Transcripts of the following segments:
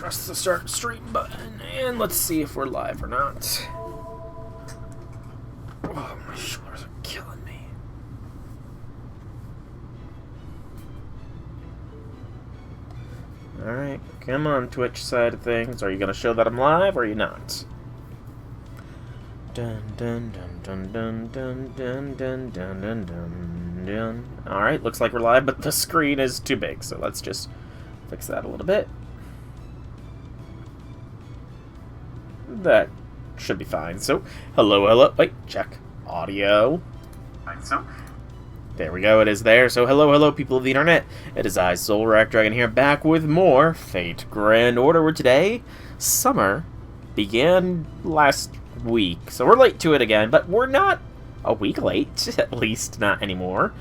press the start stream button, and let's see if we're live or not. Oh, my shoulders are killing me. Alright, come on, Twitch side of things. Are you going to show that I'm live, or are you not? Dun dun dun dun dun dun dun dun dun dun dun dun. Alright, looks like we're live, but the screen is too big, so let's just fix that a little bit. That should be fine. So, hello. Wait, check. Audio. Fine, so. There we go, it is there. So, hello, people of the internet. It is I, Soulrack Dragon, here, back with more Fate Grand Order, where today, summer began last week. So, we're late to it again, but we're not a week late, at least not anymore.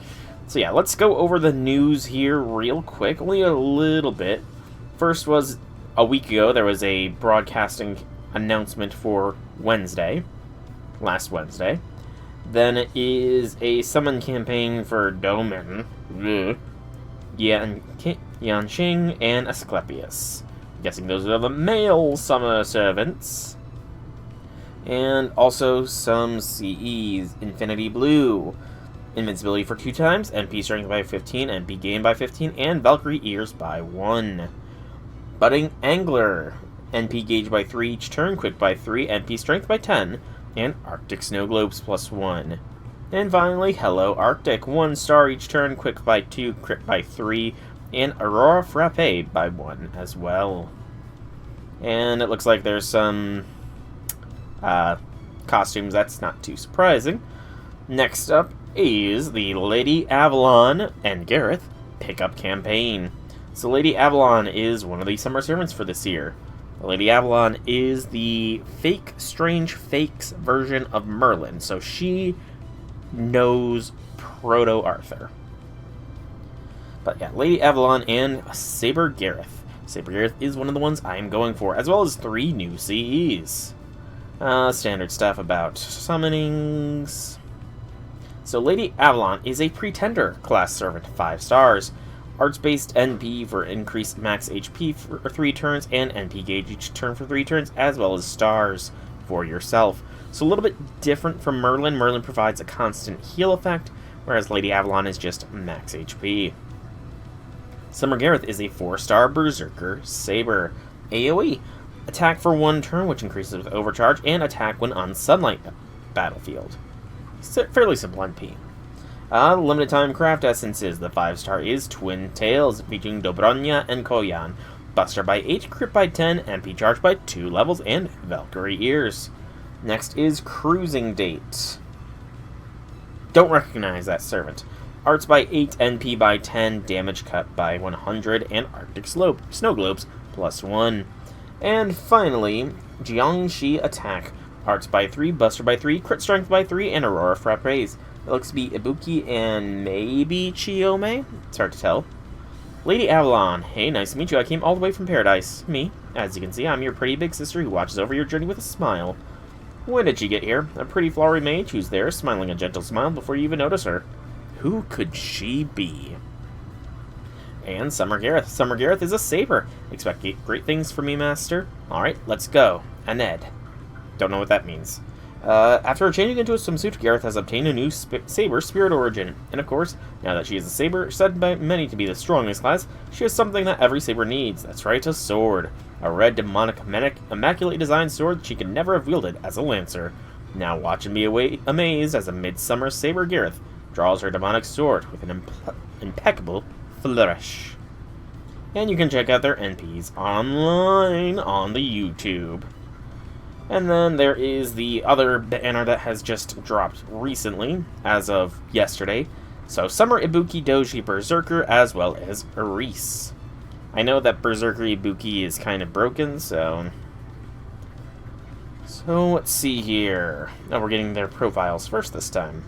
So, yeah, let's go over the news here real quick, only a little bit. First was, a week ago, there was a broadcasting announcement for Wednesday, last Wednesday. Then it is a summon campaign for Domin, Yanqing, and Asclepius. I'm guessing those are the male summer servants. And also some CEs, Infinity Blue, Invincibility for 2 times, MP Strength by 15, MP Gain by 15, and Valkyrie Ears by 1. Budding Angler, NP Gauge by 3 each turn, Quick by 3, NP Strength by 10, and Arctic Snow Globes plus 1. And finally, Hello Arctic, 1 star each turn, Quick by 2, Crit by 3, and Aurora Frappe by 1 as well. And it looks like there's some costumes, that's not too surprising. Next up is the Lady Avalon and Gareth pickup campaign. So Lady Avalon is one of the summer servants for this year. Lady Avalon is the fake Strange Fakes version of Merlin, so she knows Proto-Arthur. But yeah, Lady Avalon and Saber Gareth. Saber Gareth is one of the ones I'm going for, as well as 3 new CEs. Standard stuff about summonings. So Lady Avalon is a Pretender class servant, 5 stars. Arts-based NP for increased max HP for 3 turns, and NP gauge each turn for 3 turns, as well as stars for yourself. So a little bit different from Merlin. Merlin provides a constant heal effect, whereas Lady Avalon is just max HP. Summer Gareth is a 4-star Berserker Saber. AoE. Attack for 1 turn, which increases with overcharge, and attack when on sunlight battlefield. Fairly simple NP. Limited time craft essences. The 5-star is Twin Tails, featuring Dobronya and Koyan. Buster by 8, Crit by 10, MP charge by 2 levels, and Valkyrie Ears. Next is Cruising Date. Don't recognize that servant. Arts by 8, NP by 10, damage cut by 100, and Arctic Snow Globes plus 1. And finally, Jiangxi Attack. Arts by 3, Buster by 3, Crit Strength by 3, and Aurora Frappes. It looks to be Ibuki and maybe Chiyome? It's hard to tell. Lady Avalon. Hey, nice to meet you. I came all the way from Paradise. Me. As you can see, I'm your pretty big sister who watches over your journey with a smile. When did she get here? A pretty flowery mage who's there, smiling a gentle smile before you even notice her. Who could she be? And Summer Gareth. Summer Gareth is a saber. Expect great things from me, master. Alright, let's go. Aned. Don't know what that means. After changing into a swimsuit, Gareth has obtained a new Saber Spirit Origin. And of course, now that she is a Saber, said by many to be the strongest class, she has something that every Saber needs. That's right, a sword. A red, demonic, immaculately designed sword she could never have wielded as a Lancer. Now watch and be amazed as a midsummer Saber Gareth draws her demonic sword with an impeccable flourish. And you can check out their NPs online on the YouTube. And then there is the other banner that has just dropped recently, as of yesterday. So, Summer Ibuki Doji Berserker, as well as Erice. I know that Berserker Ibuki is kind of broken, so let's see here. Oh, we're getting their profiles first this time.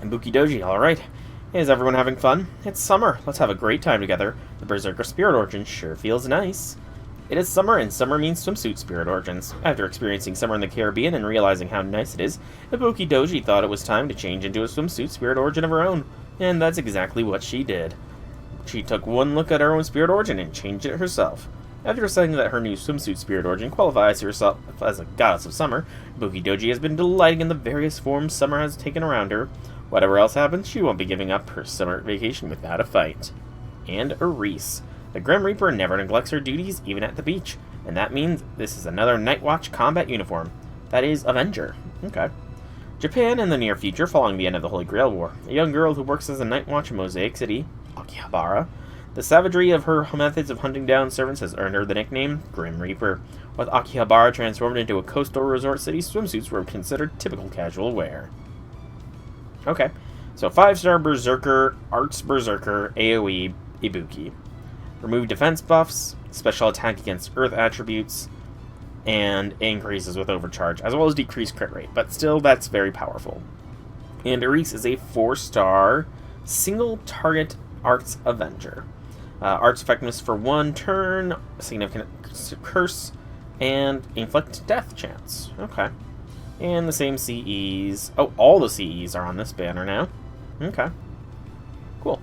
Ibuki Doji, alright. Is everyone having fun? It's summer. Let's have a great time together. The Berserker Spirit Origin sure feels nice. It is summer, and summer means swimsuit Spirit Origins. After experiencing summer in the Caribbean and realizing how nice it is, Ibuki Doji thought it was time to change into a swimsuit Spirit Origin of her own. And that's exactly what she did. She took one look at her own Spirit Origin and changed it herself. After deciding that her new swimsuit spirit origin qualifies herself as a goddess of summer, Ibuki Doji has been delighting in the various forms summer has taken around her. Whatever else happens, she won't be giving up her summer vacation without a fight. And Erice. The Grim Reaper never neglects her duties, even at the beach, and that means this is another Night Watch combat uniform. That is Avenger. Okay. Japan in the near future, following the end of the Holy Grail War. A young girl who works as a Night Watch in Mosaic City, Akihabara. The savagery of her methods of hunting down servants has earned her the nickname Grim Reaper. With Akihabara transformed into a coastal resort city, swimsuits were considered typical casual wear. Okay, so 5-star Berserker, Arts Berserker, AoE, Ibuki. Remove defense buffs, special attack against earth attributes, and increases with overcharge, as well as decreased crit rate, but still that's very powerful. And Erice is a 4-star single target Arts Avenger. Arts effectiveness for 1 turn, significant curse, and inflict death chance. Okay. And the same CEs. Oh, all the CEs are on this banner now. Okay. Cool.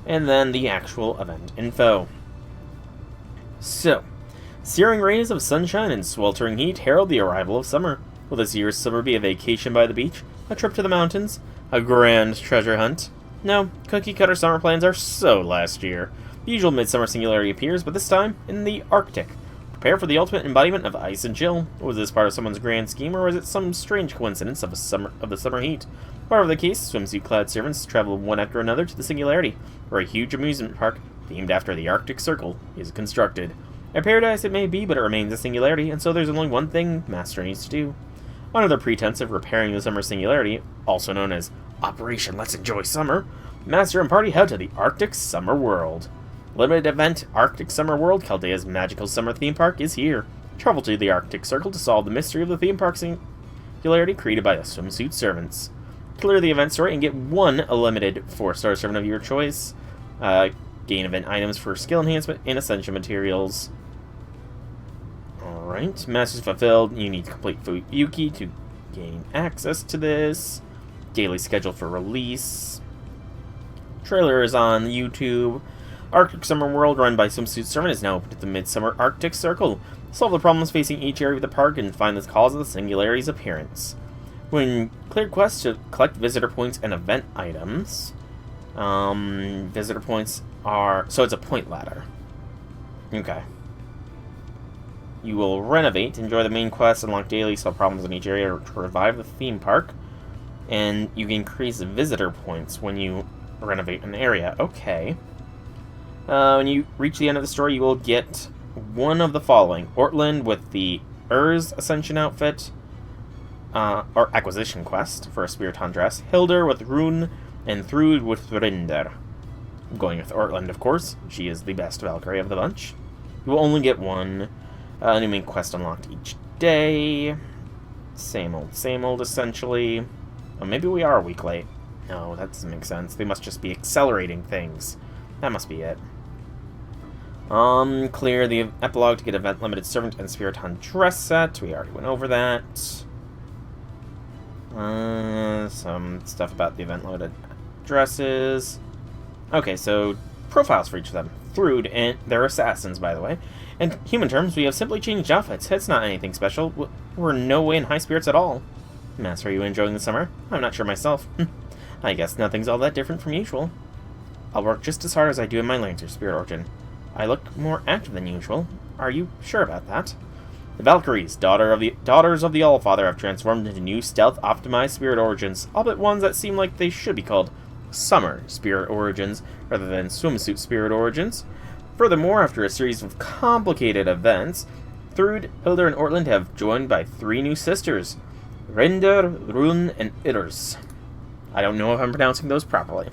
And then the actual event info. So, searing rays of sunshine and sweltering heat herald the arrival of summer. Will this year's summer be a vacation by the beach, a trip to the mountains, a grand treasure hunt? No, cookie-cutter summer plans are so last year. The usual midsummer singularity appears, but this time in the Arctic. Prepare for the ultimate embodiment of ice and chill. Was this part of someone's grand scheme, or was it some strange coincidence of the summer heat? Whatever the case, swimsuit-clad servants travel one after another to the singularity, where a huge amusement park, themed after the Arctic Circle, is constructed. A paradise it may be, but it remains a singularity, and so there's only one thing Master needs to do. Under the pretense of repairing the summer singularity, also known as Operation Let's Enjoy Summer, Master and party head to the Arctic Summer World. Limited event Arctic Summer World, Chaldea's magical summer theme park, is here. Travel to the Arctic Circle to solve the mystery of the theme park singularity created by the swimsuit servants. Clear the event story and get 1 limited 4-star servant of your choice. Gain event items for skill enhancement and essential materials. Alright, Masters fulfilled. You need to complete Fuyuki to gain access to this. Daily schedule for release. Trailer is on YouTube. Arctic Summer World, run by Swimsuit Servant, is now open to the Midsummer Arctic Circle. Solve the problems facing each area of the park and find the cause of the singularity's appearance. When cleared quests to collect visitor points and event items. Visitor points are... So it's a point ladder. Okay. You will renovate, enjoy the main quest, unlock daily, solve problems in each area to revive the theme park. And you can increase visitor points when you renovate an area. Okay. When you reach the end of the story, you will get one of the following. Ortland with the Urs Ascension outfit, or acquisition quest for a Spiriton dress. Hildur with Rune, and Thrud with Rinder. I'm going with Ortland, of course. She is the best Valkyrie of the bunch. You will only get one. New main quest unlocked each day. Same old, essentially. Oh, maybe we are a week late. No, that doesn't make sense. They must just be accelerating things. That must be it. Clear the epilogue to get event limited servant and Spiriton dress set. We already went over that. Some stuff about the event limited dresses. Okay, so profiles for each of them. Thrud, and they're assassins, by the way. In human terms, we have simply changed outfits. It's not anything special. We're no way in high spirits at all. Master, are you enjoying the summer? I'm not sure myself. I guess nothing's all that different from usual. I'll work just as hard as I do in my Lancer spirit origin. I look more active than usual. Are you sure about that? The Valkyries, daughters of the Allfather, have transformed into new stealth-optimized spirit origins, albeit ones that seem like they should be called summer spirit origins rather than swimsuit spirit origins. Furthermore, after a series of complicated events, Thrud, Hildur, and Ortland have joined by 3 new sisters, Rinder, Rune, and Erice. I don't know if I'm pronouncing those properly.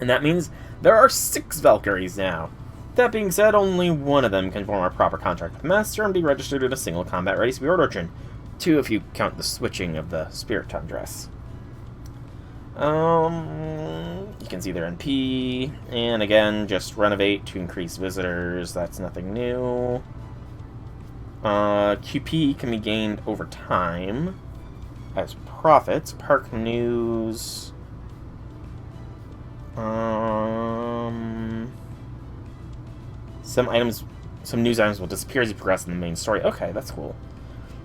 And that means there are 6 Valkyries now. That being said, only one of them can form a proper contract with Master and be registered in a single combat-ready spirit origin. 2 if you count the switching of the Spiriton dress. You can see their NP, and again, just renovate to increase visitors. That's nothing new. QP can be gained over time as profits. Park news. Some items some news items will disappear as you progress in the main story. Okay, that's cool.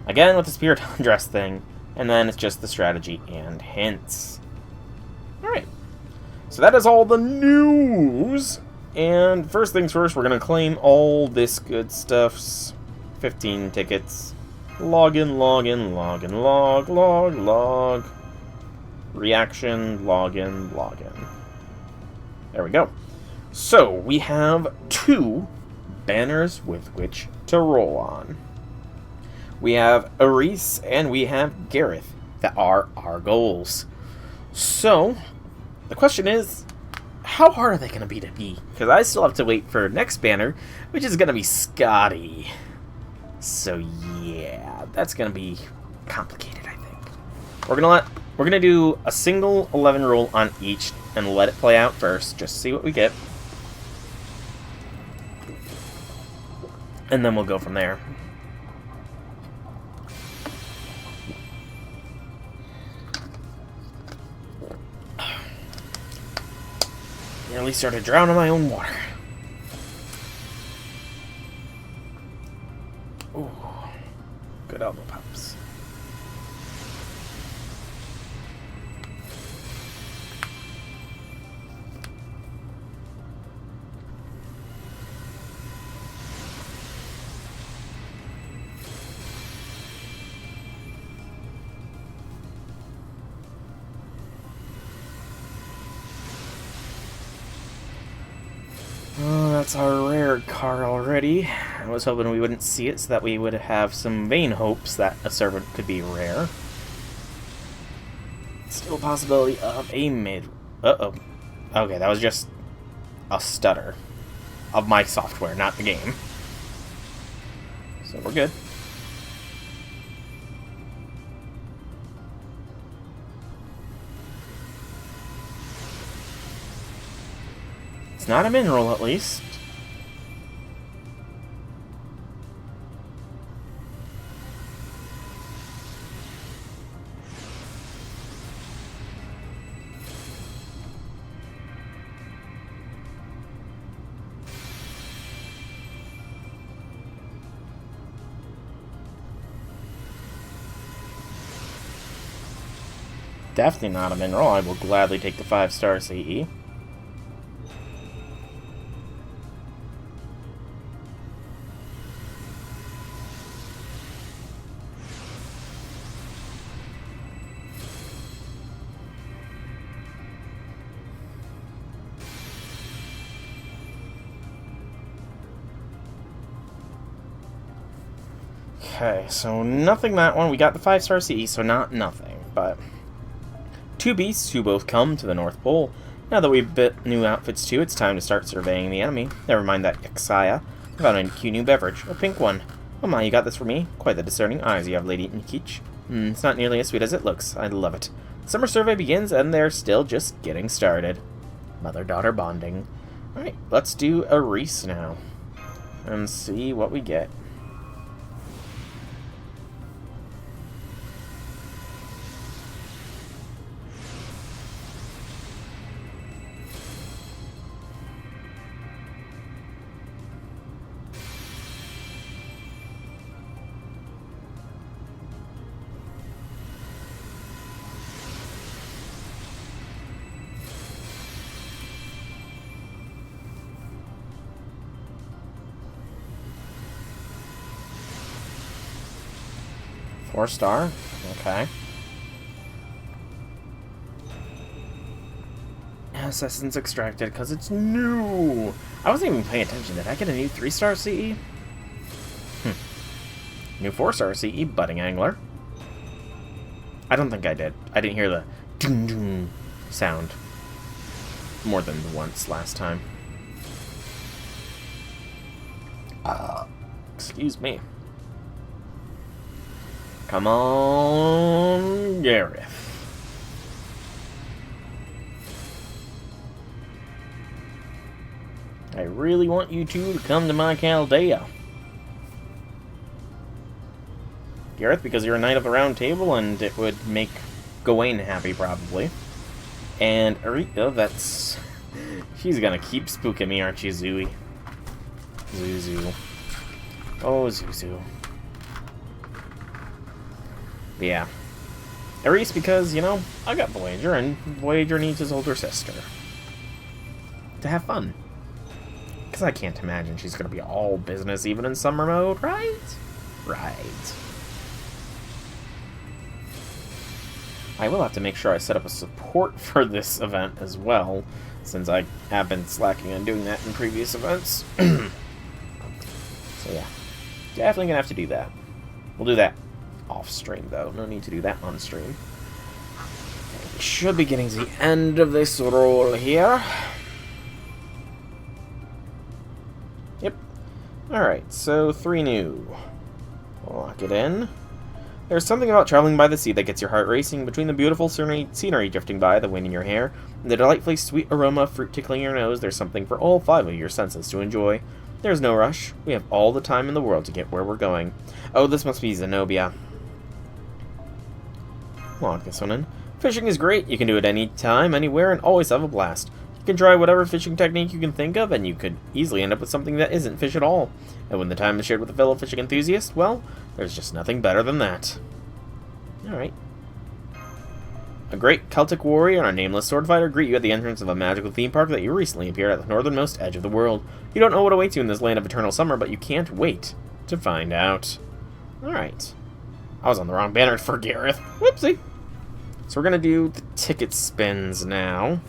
Again, with the spirit undress thing, and then it's just the strategy and hints. Alright. So that is all the news. And first things first, we're going to claim all this good stuffs. 15 tickets. Login, login, login, log. Reaction, login, login. There we go. So, we have 2 banners with which to roll on. We have Erice and we have Gareth that are our goals. So, the question is, how hard are they going to be to beat? Because I still have to wait for next banner, which is going to be Scotty. So yeah, that's going to be complicated, I think. We're going to do a single 11 roll on each and let it play out first, just to see what we get. And then we'll go from there. Nearly started drowning my own water. Ooh, good elbow pops. Oh, that's our rare card already. I was hoping we wouldn't see it so that we would have some vain hopes that a servant could be rare. Still a possibility of a mid... Uh-oh. Okay, that was just a stutter of my software, not the game. So we're good. Not a mineral, at least. Definitely not a mineral. I will gladly take the 5-star CE. Okay, so nothing that one. We got the 5-star CE, so not nothing, but 2 beasts who both come to the North Pole. Now that we've bit new outfits too, it's time to start surveying the enemy. Never mind that Ixaya. I found a cute new beverage, a pink one. Oh my, you got this for me? Quite the discerning eyes you have, Lady Nikich. It's not nearly as sweet as it looks. I love it. Summer survey begins, and they're still just getting started. Mother-daughter bonding. Alright, let's do Erice now. And see what we get. Four-star? Okay. Assassin's extracted because it's new. I wasn't even paying attention. Did I get a new 3-star CE? New 4-star CE, budding angler. I don't think I did. I didn't hear the ding-ding sound more than once last time. Excuse me. Come on, Gareth. I really want you two to come to my Chaldea. Gareth, because you're a knight of the round table, and it would make Gawain happy, probably. And Erice, that's... She's gonna keep spooking me, aren't you, Zooey? Zuzu. Oh, Zuzu. But yeah. Erice because, you know, I got Voyager, and Voyager needs his older sister. To have fun. Because I can't imagine she's going to be all business even in summer mode, right? Right. I will have to make sure I set up a support for this event as well, since I have been slacking on doing that in previous events. So yeah, definitely going to have to do that. We'll do that off-stream, though. No need to do that on-stream. We should be getting to the end of this roll here. Yep. Alright, so 3 new. Lock it in. There's something about traveling by the sea that gets your heart racing. Between the beautiful scenery drifting by, the wind in your hair, and the delightfully sweet aroma of fruit tickling your nose, there's something for all 5 of your senses to enjoy. There's no rush. We have all the time in the world to get where we're going. Oh, this must be Zenobia. Lock this one in. Fishing is great. You can do it anytime, anywhere, and always have a blast. You can try whatever fishing technique you can think of, and you could easily end up with something that isn't fish at all. And when the time is shared with a fellow fishing enthusiast, well, there's just nothing better than that. Alright. A great Celtic warrior and a nameless sword fighter greet you at the entrance of a magical theme park that you recently appeared at the northernmost edge of the world. You don't know what awaits you in this land of eternal summer, but you can't wait to find out. Alright. I was on the wrong banner for Gareth. Whoopsie. So we're going to do the ticket spins now.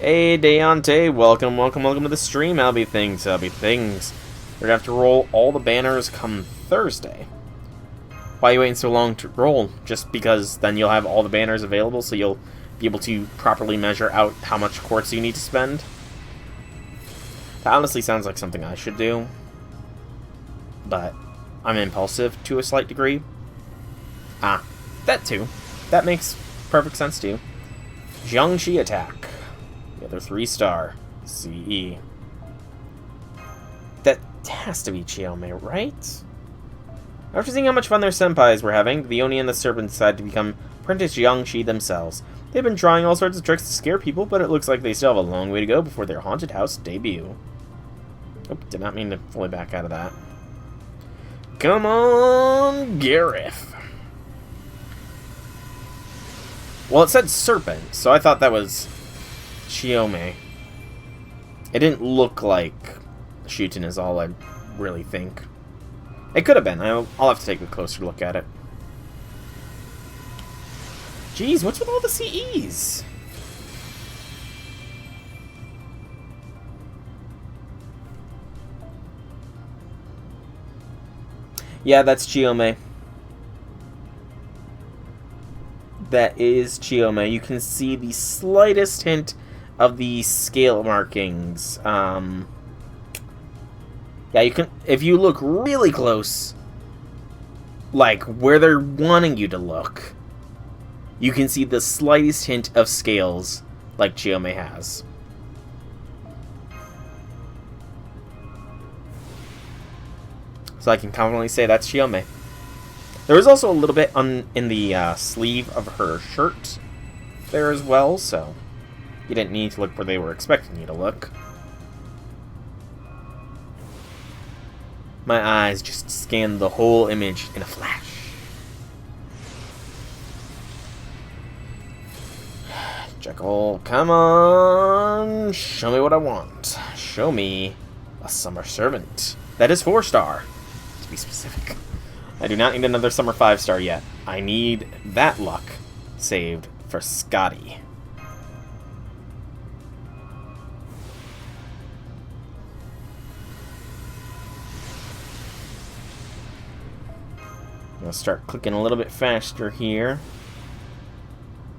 Hey, Deontay, welcome to the stream. Albie things. We're going to have to roll all the banners come Thursday. Why are you waiting so long to roll? Just because then you'll have all the banners available, so you'll be able to properly measure out how much quartz you need to spend? That honestly sounds like something I should do. But I'm impulsive to a slight degree. Ah, that too. That makes perfect sense too. Jiangxi attack. The other 3-star. CE. That has to be Chiome, right? After seeing how much fun their senpais were having, the Oni and the Serpent decided to become apprentice Jiangxi themselves. They've been trying all sorts of tricks to scare people, but it looks like they still have a long way to go before their haunted house debut. Oh, did not mean to fully back out of that. Come on, Gareth. Well, it said Serpent, so I thought that was Chiome. It didn't look like Shootin' is all I really think. It could have been. I'll have to take a closer look at it. Jeez, what's with all the CEs? Yeah, that's Chiome. That is Chiome. You can see the slightest hint of the scale markings. Yeah, you can, if you look really close, like where they're wanting you to look, you can see the slightest hint of scales like Chiome has. So I can confidently say that's Chiome. There was also a little bit in the sleeve of her shirt there as well, so you didn't need to look where they were expecting you to look. My eyes just scanned the whole image in a flash. Jekyll, come on! Show me what I want. Show me a summer servant. That is 4-star, to be specific. I do not need another summer 5-star yet. I need that luck saved for Scotty. I'm going to start clicking a little bit faster here.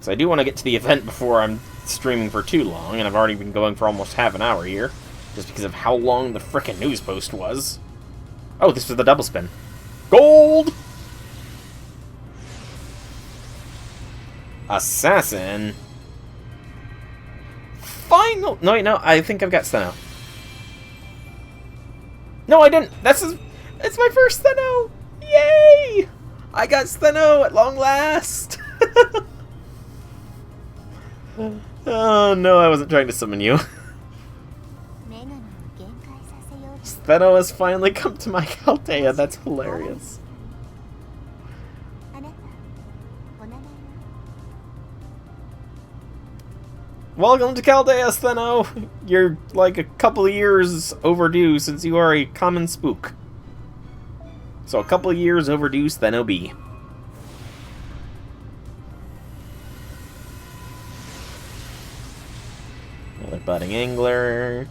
So I do want to get to the event before I'm streaming for too long, and I've already been going for almost half an hour here, just because of how long the frickin' news post was. Oh, this was the double spin. Gold! Assassin? Final... No, wait, no, I think I've got Steno. No, I didn't. It's my first Steno! Yay! I got Steno at long last! Oh no, I wasn't trying to summon you. Benno has finally come to my Chaldea. That's hilarious. Welcome to Chaldea, Steno! You're like a couple of years overdue since you are a common spook. So a couple of years overdue, Steno B. Another budding angler.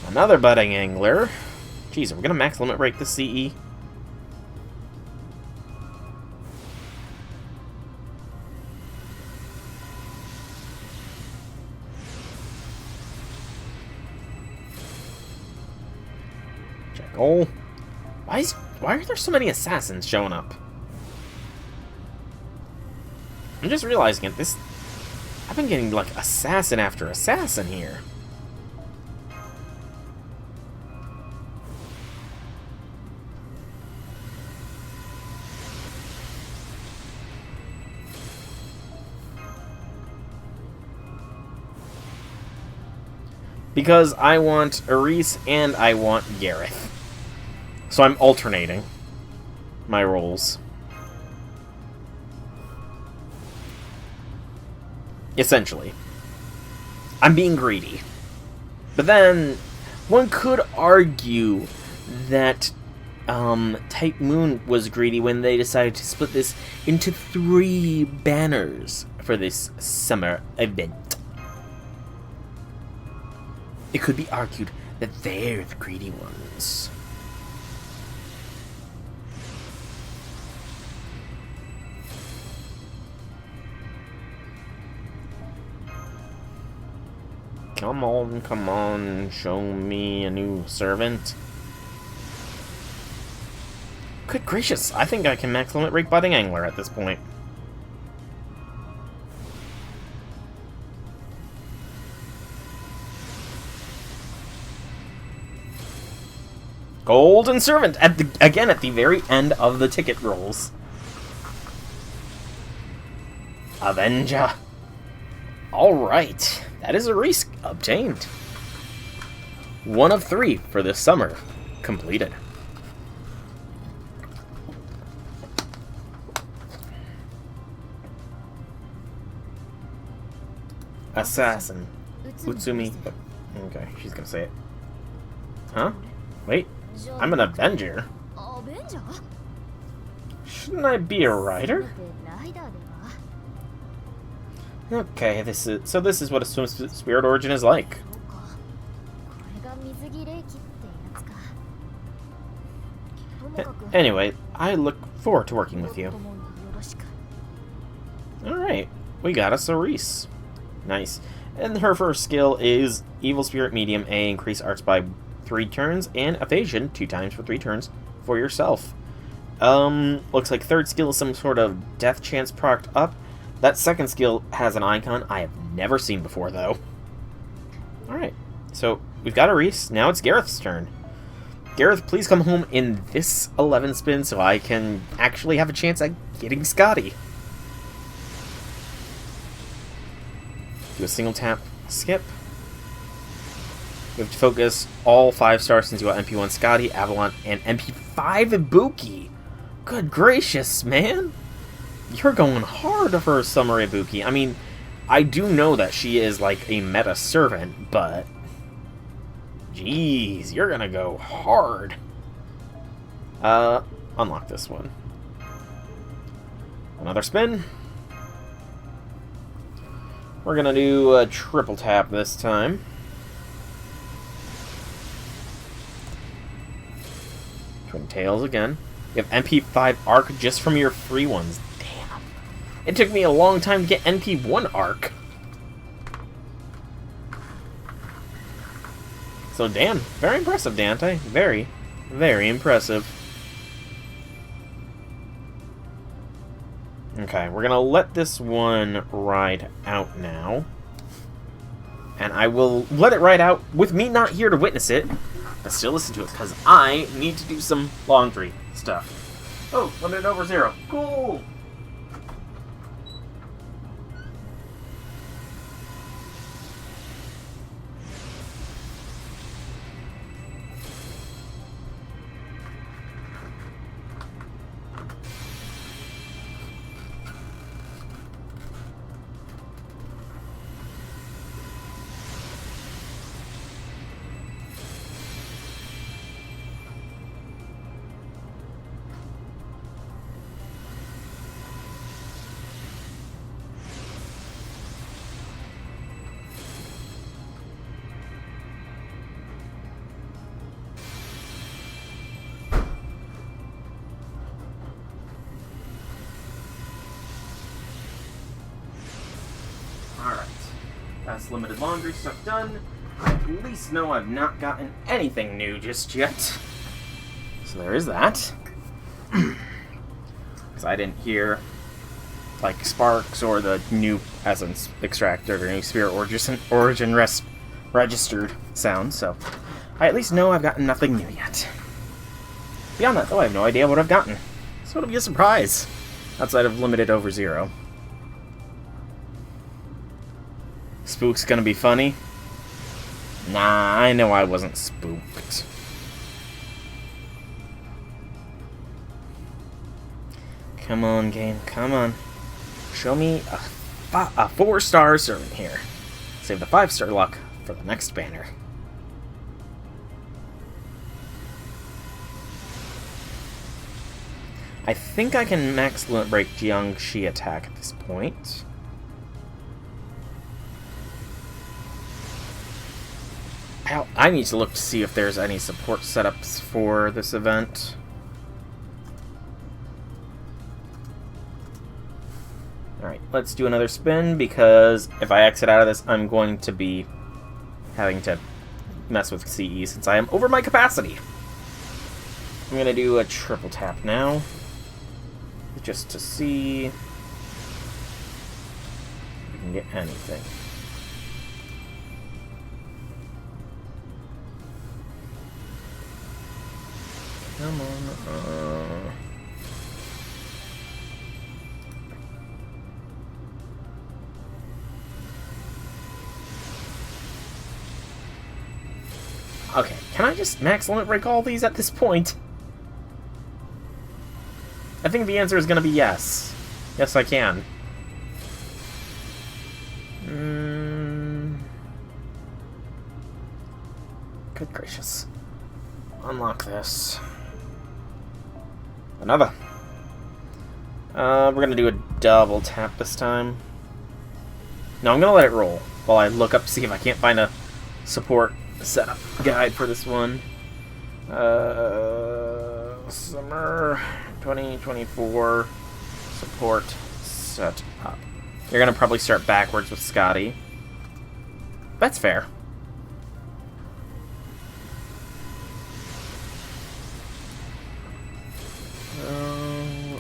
Another budding angler. Jeez, are we gonna max limit break this CE? Oh, why are there so many assassins showing up? I'm just realizing it. I've been getting like assassin after assassin here. Because I want Erice and I want Gareth. So I'm alternating my roles. Essentially. I'm being greedy. But then, one could argue that Type Moon was greedy when they decided to split this into 3 banners for this summer event. It could be argued that they're the greedy ones. Come on, show me a new servant. Good gracious, I think I can max limit rake budding angler at this point. Golden servant again at the very end of the ticket rolls. Avenger. All right. That is Erice obtained. 1 of 3 for this summer. Completed. Assassin. Utsumi. Okay, she's gonna say it. Huh? Wait. I'm an Avenger? Shouldn't I be a rider? Okay, this is what a swim spirit origin is like. Anyway, I look forward to working with you. Alright, we got us Erice. Nice. And her first skill is Evil Spirit Medium A, increase arts by 3 turns, and evasion 2 times for 3 turns for yourself. Looks like third skill is some sort of death chance procced up. That second skill has an icon I have never seen before, though. Alright, so we've got Erice. Now it's Gareth's turn. Gareth, please come home in this 11 spin so I can actually have a chance at getting Scotty. Do a single tap, skip. We have to focus all 5 stars since you got MP1 Scotty, Avalon, and MP5 Ibuki. Good gracious, man. You're going hard for Summer Ibuki. I mean, I do know that she is like a meta servant, but jeez, you're gonna go hard. Unlock this one. Another spin. We're gonna do a triple tap this time. Twin Tails again. You have MP5 Arc just from your free ones. Damn. It took me a long time to get MP1 Arc. So, Dan, very impressive, Dante. Very, very impressive. Okay, we're gonna let this one ride out now. And I will let it ride out with me not here to witness it, but still listen to it, because I need to do some laundry stuff. Oh, limited over 0. Cool! That's limited laundry stuff done. I at least know I've not gotten anything new just yet. So there is that. Because I didn't hear, like, sparks or the new essence extractor or new spirit origin registered sound, so I at least know I've gotten nothing new yet. Beyond that, though, I have no idea what I've gotten. So it'll be a surprise, outside of limited over 0. Spook's gonna be funny? Nah, I know I wasn't spooked. Come on, game, come on. Show me a 4-star servant here. Save the 5-star luck for the next banner. I think I can max limit break Jiangxi attack at this point. I need to look to see if there's any support setups for this event. Alright, let's do another spin, because if I exit out of this, I'm going to be having to mess with CE since I am over my capacity. I'm going to do a triple tap now, just to see if we can get anything. Come on. Okay, can I just max limit break all these at this point? I think the answer is going to be yes. Yes, I can. Good gracious. Unlock this. Another. We're going to do a double tap this time. No, I'm going to let it roll while I look up to see if I can't find a support setup guide for this one. Summer 2024 support setup. You're going to probably start backwards with Scotty. That's fair.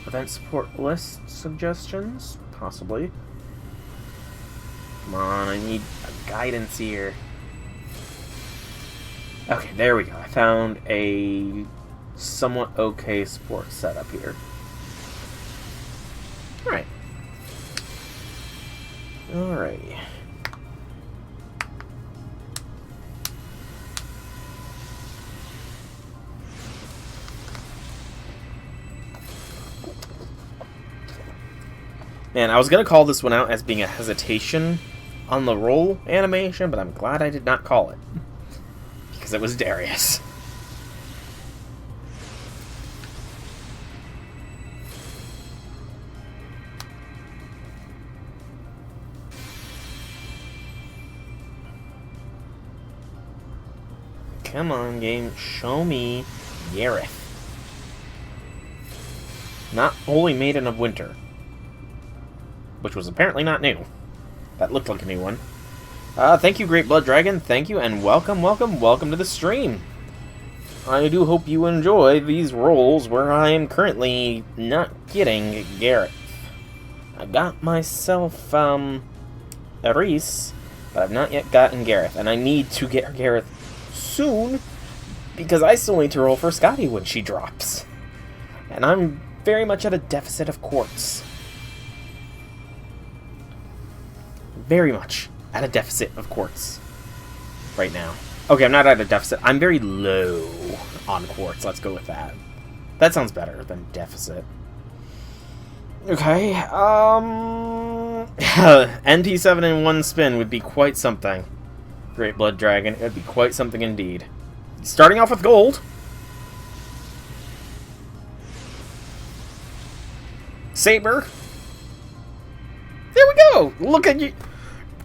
Event support list suggestions? Possibly. Come on, I need guidance here. Okay, there we go. I found a somewhat okay support setup here. Alright. Alrighty. Man, I was going to call this one out as being a hesitation on the roll animation, but I'm glad I did not call it. Because it was Darius. Come on, game. Show me Gareth. Not Holy Maiden of Winter. Which was apparently not new. That looked like a new one. Thank you, Great Blood Dragon. Thank you, and welcome to the stream. I do hope you enjoy these rolls where I am currently not getting Gareth. I got myself, Erice, but I've not yet gotten Gareth, and I need to get Gareth soon, because I still need to roll for Scotty when she drops. And I'm very much at a deficit of quartz. Very much at a deficit of quartz right now. Okay, I'm not at a deficit. I'm very low on quartz. Let's go with that. That sounds better than deficit. Okay, NT7 in one spin would be quite something. Great Blood Dragon, it would be quite something indeed. Starting off with gold. Saber. There we go! Look at you!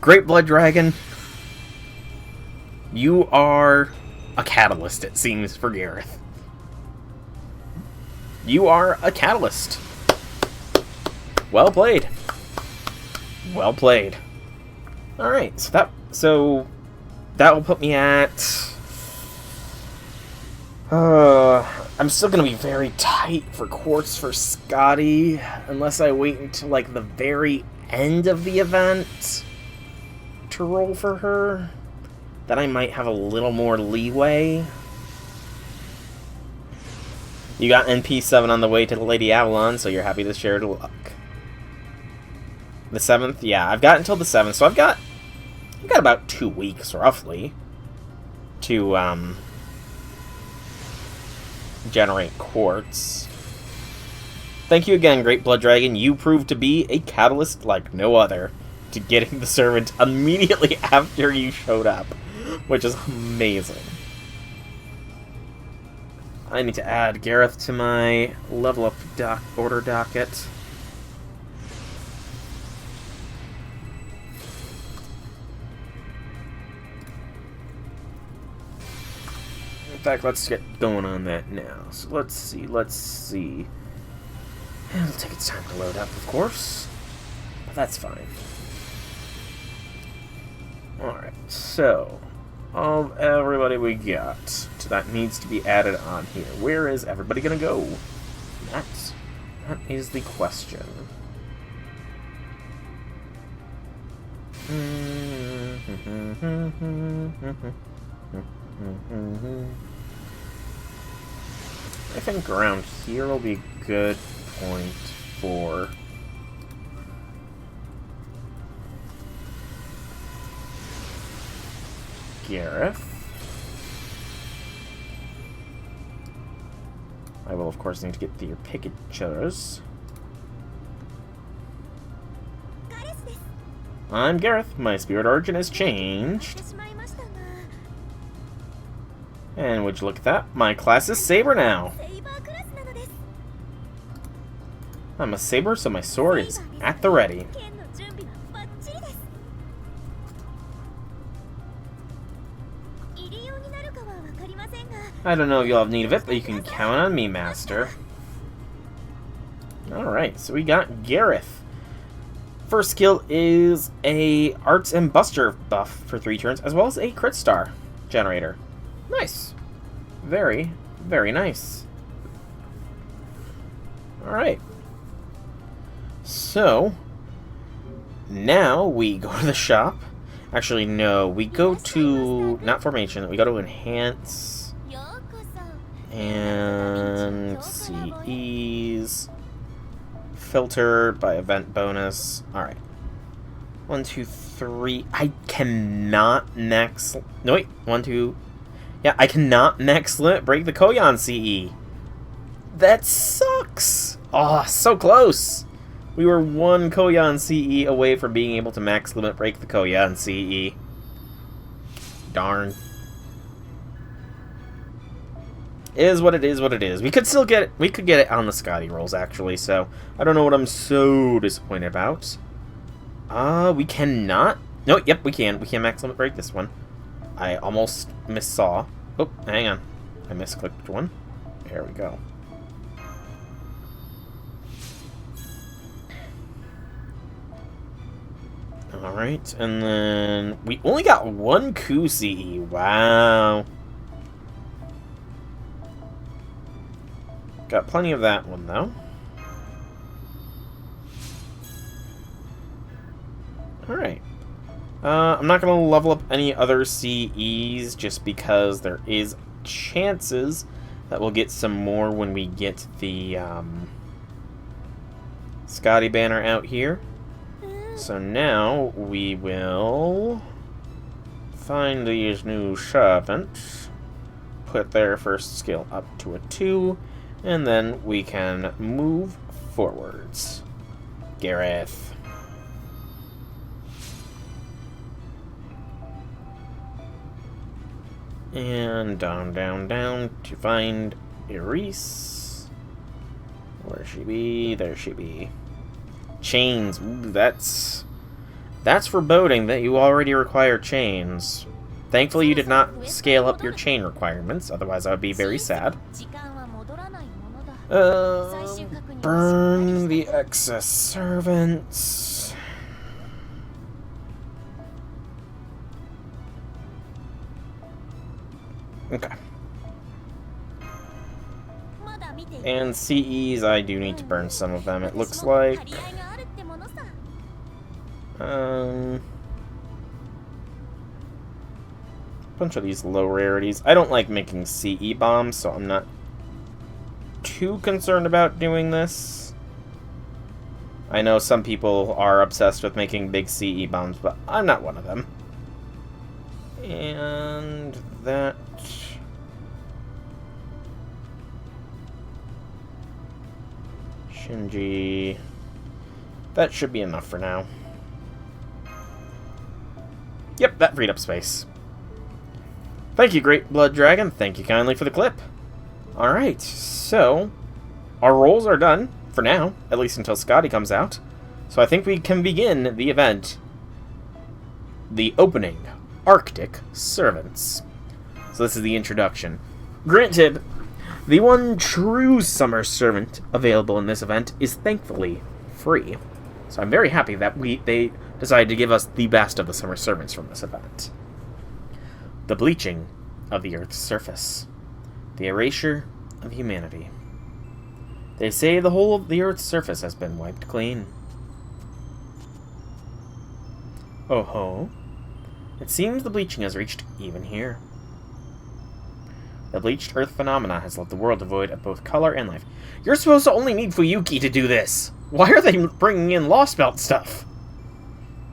Great Blood Dragon. You are a catalyst, it seems, for Gareth. You are a catalyst. Well played. Well played. Alright, that will put me at... I'm still gonna be very tight for quartz for Scotty, unless I wait until, like, the very end of the event to roll for her. Then I might have a little more leeway. You got NP7 on the way to the Lady Avalon, so you're happy to share the luck. The 7th? Yeah, I've got until the 7th, so I've got about 2 weeks, roughly, to, generate quartz. Thank you again, Great Blood Dragon. You proved to be a catalyst like no other to getting the servant immediately after you showed up, which is amazing. I need to add Gareth to my level up order docket. In fact, let's get going on that now. So let's see. It'll take its time to load up, of course, but that's fine. Alright, so, of everybody we got, so that needs to be added on here. Where is everybody gonna go? That is the question. I think around here will be a good point for Gareth. I will, of course, need to get your pictures. I'm Gareth. My spirit origin has changed. And would you look at that? My class is Saber now. I'm a Saber, so my sword is at the ready. I don't know if you'll have need of it, but you can count on me, Master. Alright, so we got Gareth. First skill is a Arts and Buster buff for 3 turns, as well as a Crit Star generator. Nice. Very, very nice. Alright. So, now we go to the shop. Actually, no, we go to, not formation, we go to enhance, and let's see, ease, filter by event bonus. Alright. 1, 2, 3. I cannot max, no wait, 1, 2, yeah, I cannot max limit break the Koyan CE. That sucks. Oh, so close. We were 1 Koyan CE away from being able to max limit break the Koyan CE. Darn. It is what it is, what it is. We could still get it. We could get it on the Scotty rolls, actually, so I don't know what I'm so disappointed about. We cannot. No, yep, we can. We can max limit break this one. I almost missaw. Oh, hang on. I misclicked one. There we go. Alright, and then we only got 1 Coup CE. Wow. Got plenty of that one, though. Alright. I'm not going to level up any other CEs just because there is chances that we'll get some more when we get the Scotty banner out here. So now we will find these new servants, put their first skill up to a 2, and then we can move forwards. Gareth. And down, down, down to find Erice. Where she be? There she be. Chains. Ooh, that's foreboding that you already require chains. Thankfully, you did not scale up your chain requirements. Otherwise, I would be very sad. Burn the excess servants. Okay. And CEs, I do need to burn some of them, it looks like. Bunch of these low rarities. I don't like making CE bombs, so I'm not too concerned about doing this. I know some people are obsessed with making big CE bombs, but I'm not one of them. And that... Shinji... That should be enough for now. Yep, that freed up space. Thank you, Great Blood Dragon. Thank you kindly for the clip. Alright, so... Our rolls are done, for now. At least until Scotty comes out. So I think we can begin the event. The opening. Arctic Servants. So this is the introduction. Granted, the one true summer servant available in this event is thankfully free. So I'm very happy that they decided to give us the best of the summer servants from this event. The bleaching of the Earth's surface. The erasure of humanity. They say the whole of the Earth's surface has been wiped clean. Oh ho. It seems the bleaching has reached even here. The bleached Earth phenomena has left the world devoid of both color and life. You're supposed to only need Fuyuki to do this! Why are they bringing in Lost Belt stuff?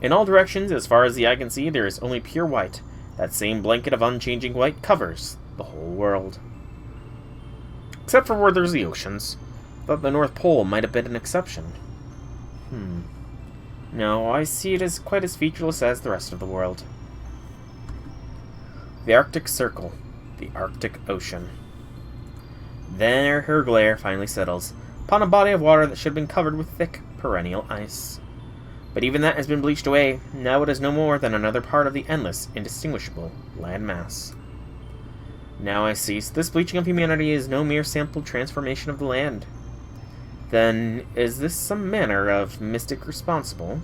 In all directions, as far as the eye can see, there is only pure white. That same blanket of unchanging white covers the whole world. Except for where there's the oceans. Thought the North Pole might have been an exception. No, I see it as quite as featureless as the rest of the world. The Arctic Circle. The Arctic Ocean. There her glare finally settles, upon a body of water that should have been covered with thick, perennial ice. But even that has been bleached away. Now it is no more than another part of the endless, indistinguishable land mass. Now I see. So this bleaching of humanity is no mere sample transformation of the land. Then, is this some manner of mystic responsible?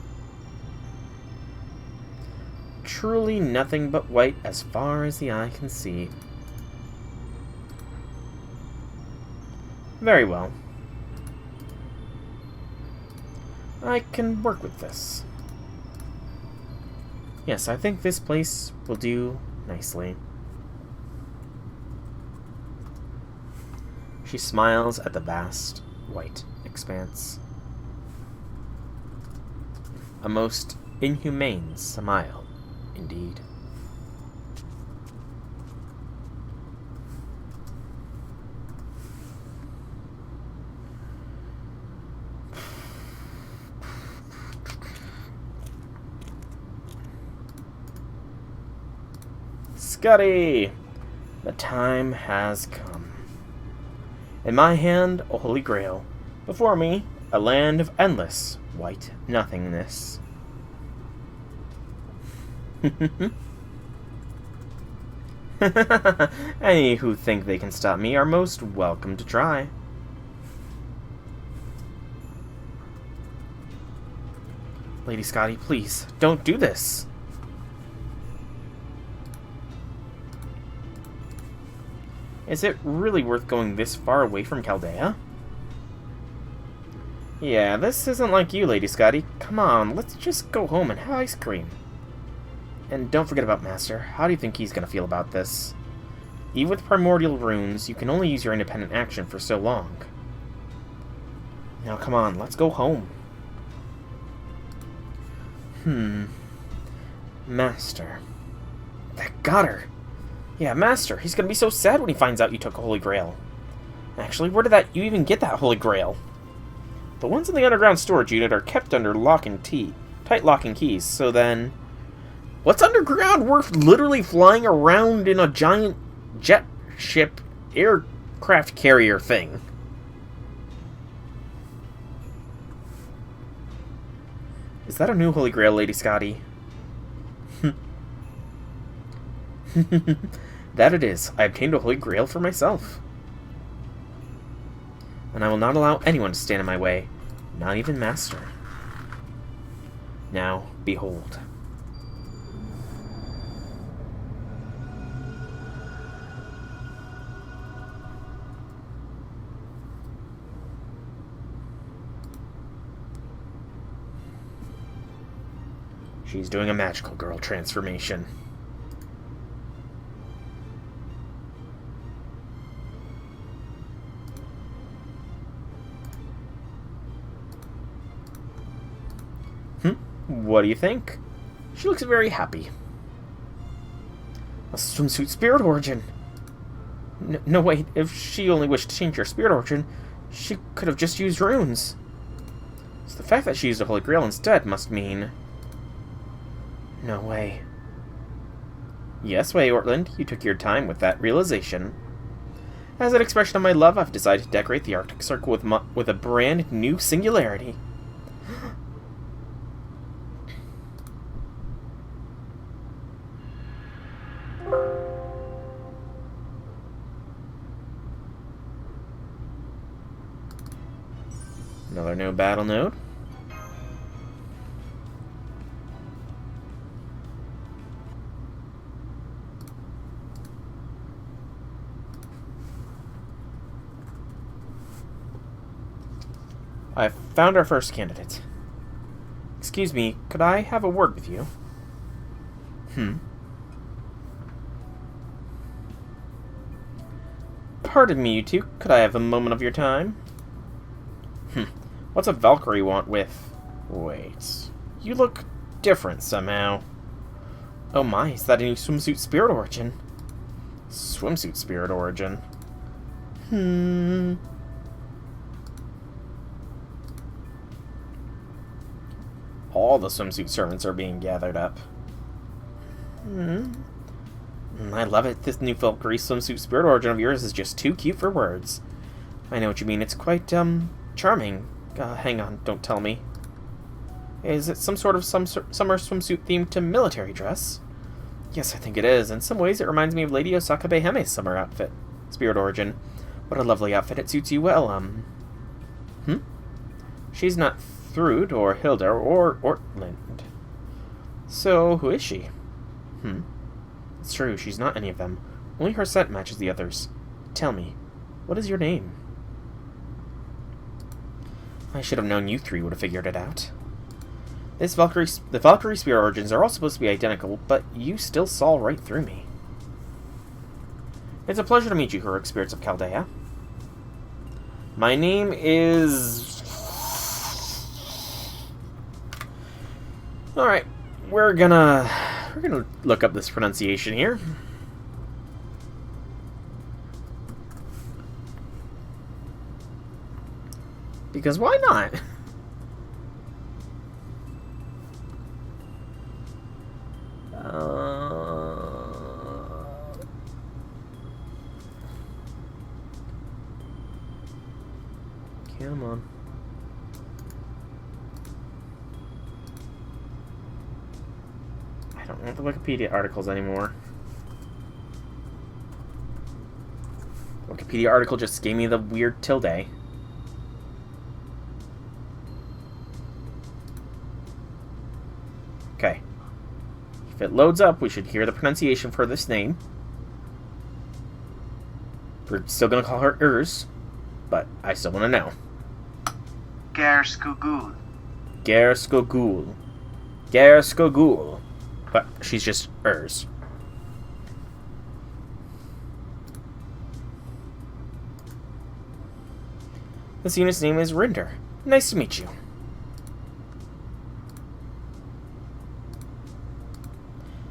Truly nothing but white as far as the eye can see. Very well. I can work with this. Yes, I think this place will do nicely. She smiles at the vast, white expanse. A most inhumane smile, indeed. Scotty! The time has come. In my hand, a holy grail. Before me, a land of endless white nothingness. Any who think they can stop me are most welcome to try. Lady Scotty, please, don't do this. Is it really worth going this far away from Chaldea? Yeah, this isn't like you, Lady Scotty. Come on, let's just go home and have ice cream. And don't forget about Master. How do you think he's gonna feel about this? Even with primordial runes, you can only use your independent action for so long. Now come on, let's go home. Master. That got her. Yeah, Master, he's gonna be so sad when he finds out you took a Holy Grail. Actually, where did you even get that Holy Grail? The ones in the underground storage unit are kept under tight lock and keys, so then... What's underground worth literally flying around in a giant jet ship aircraft carrier thing? Is that a new Holy Grail, Lady Scotty? That it is. I obtained a Holy Grail for myself. And I will not allow anyone to stand in my way. Not even Master. Now, behold. She's doing a magical girl transformation. What do you think? She looks very happy. A swimsuit spirit origin. No, wait. If she only wished to change her spirit origin, she could have just used runes. So the fact that she used a Holy Grail instead must mean... No way. Yes, way, Ortland. You took your time with that realization. As an expression of my love, I've decided to decorate the Arctic Circle with a brand new singularity. Another new battle node. I've found our first candidate. Excuse me, could I have a word with you? Pardon me, you two. Could I have a moment of your time? What's a Valkyrie want with... Wait. You look different somehow. Oh my, is that a new swimsuit spirit origin? Swimsuit spirit origin? All the swimsuit servants are being gathered up. I love it. This new Valkyrie swimsuit spirit origin of yours is just too cute for words. I know what you mean. It's quite, charming. Hang on, don't tell me. Is it some sort of summer swimsuit themed to military dress? Yes, I think it is. In some ways, it reminds me of Lady Osaka Beheme's summer outfit. Spirit origin. What a lovely outfit. It suits you well, She's not Thrud or Hilda or Ortland. So, who is she? It's true, she's not any of them. Only her scent matches the others. Tell me, what is your name? I should have known you three would have figured it out. The Valkyrie spirit origins are all supposed to be identical, but you still saw right through me. It's a pleasure to meet you, heroic spirits of Chaldea. My name is... Alright, we're gonna look up this pronunciation here. Because why not? Come on. I don't want the Wikipedia articles anymore. The Wikipedia article just gave me the weird tilde. Okay. If it loads up, we should hear the pronunciation for this name. We're still going to call her Erice, but I still want to know. Gerskogul. Gerskogul. Gerskogul. But she's just Erice. This unit's name is Rinder. Nice to meet you.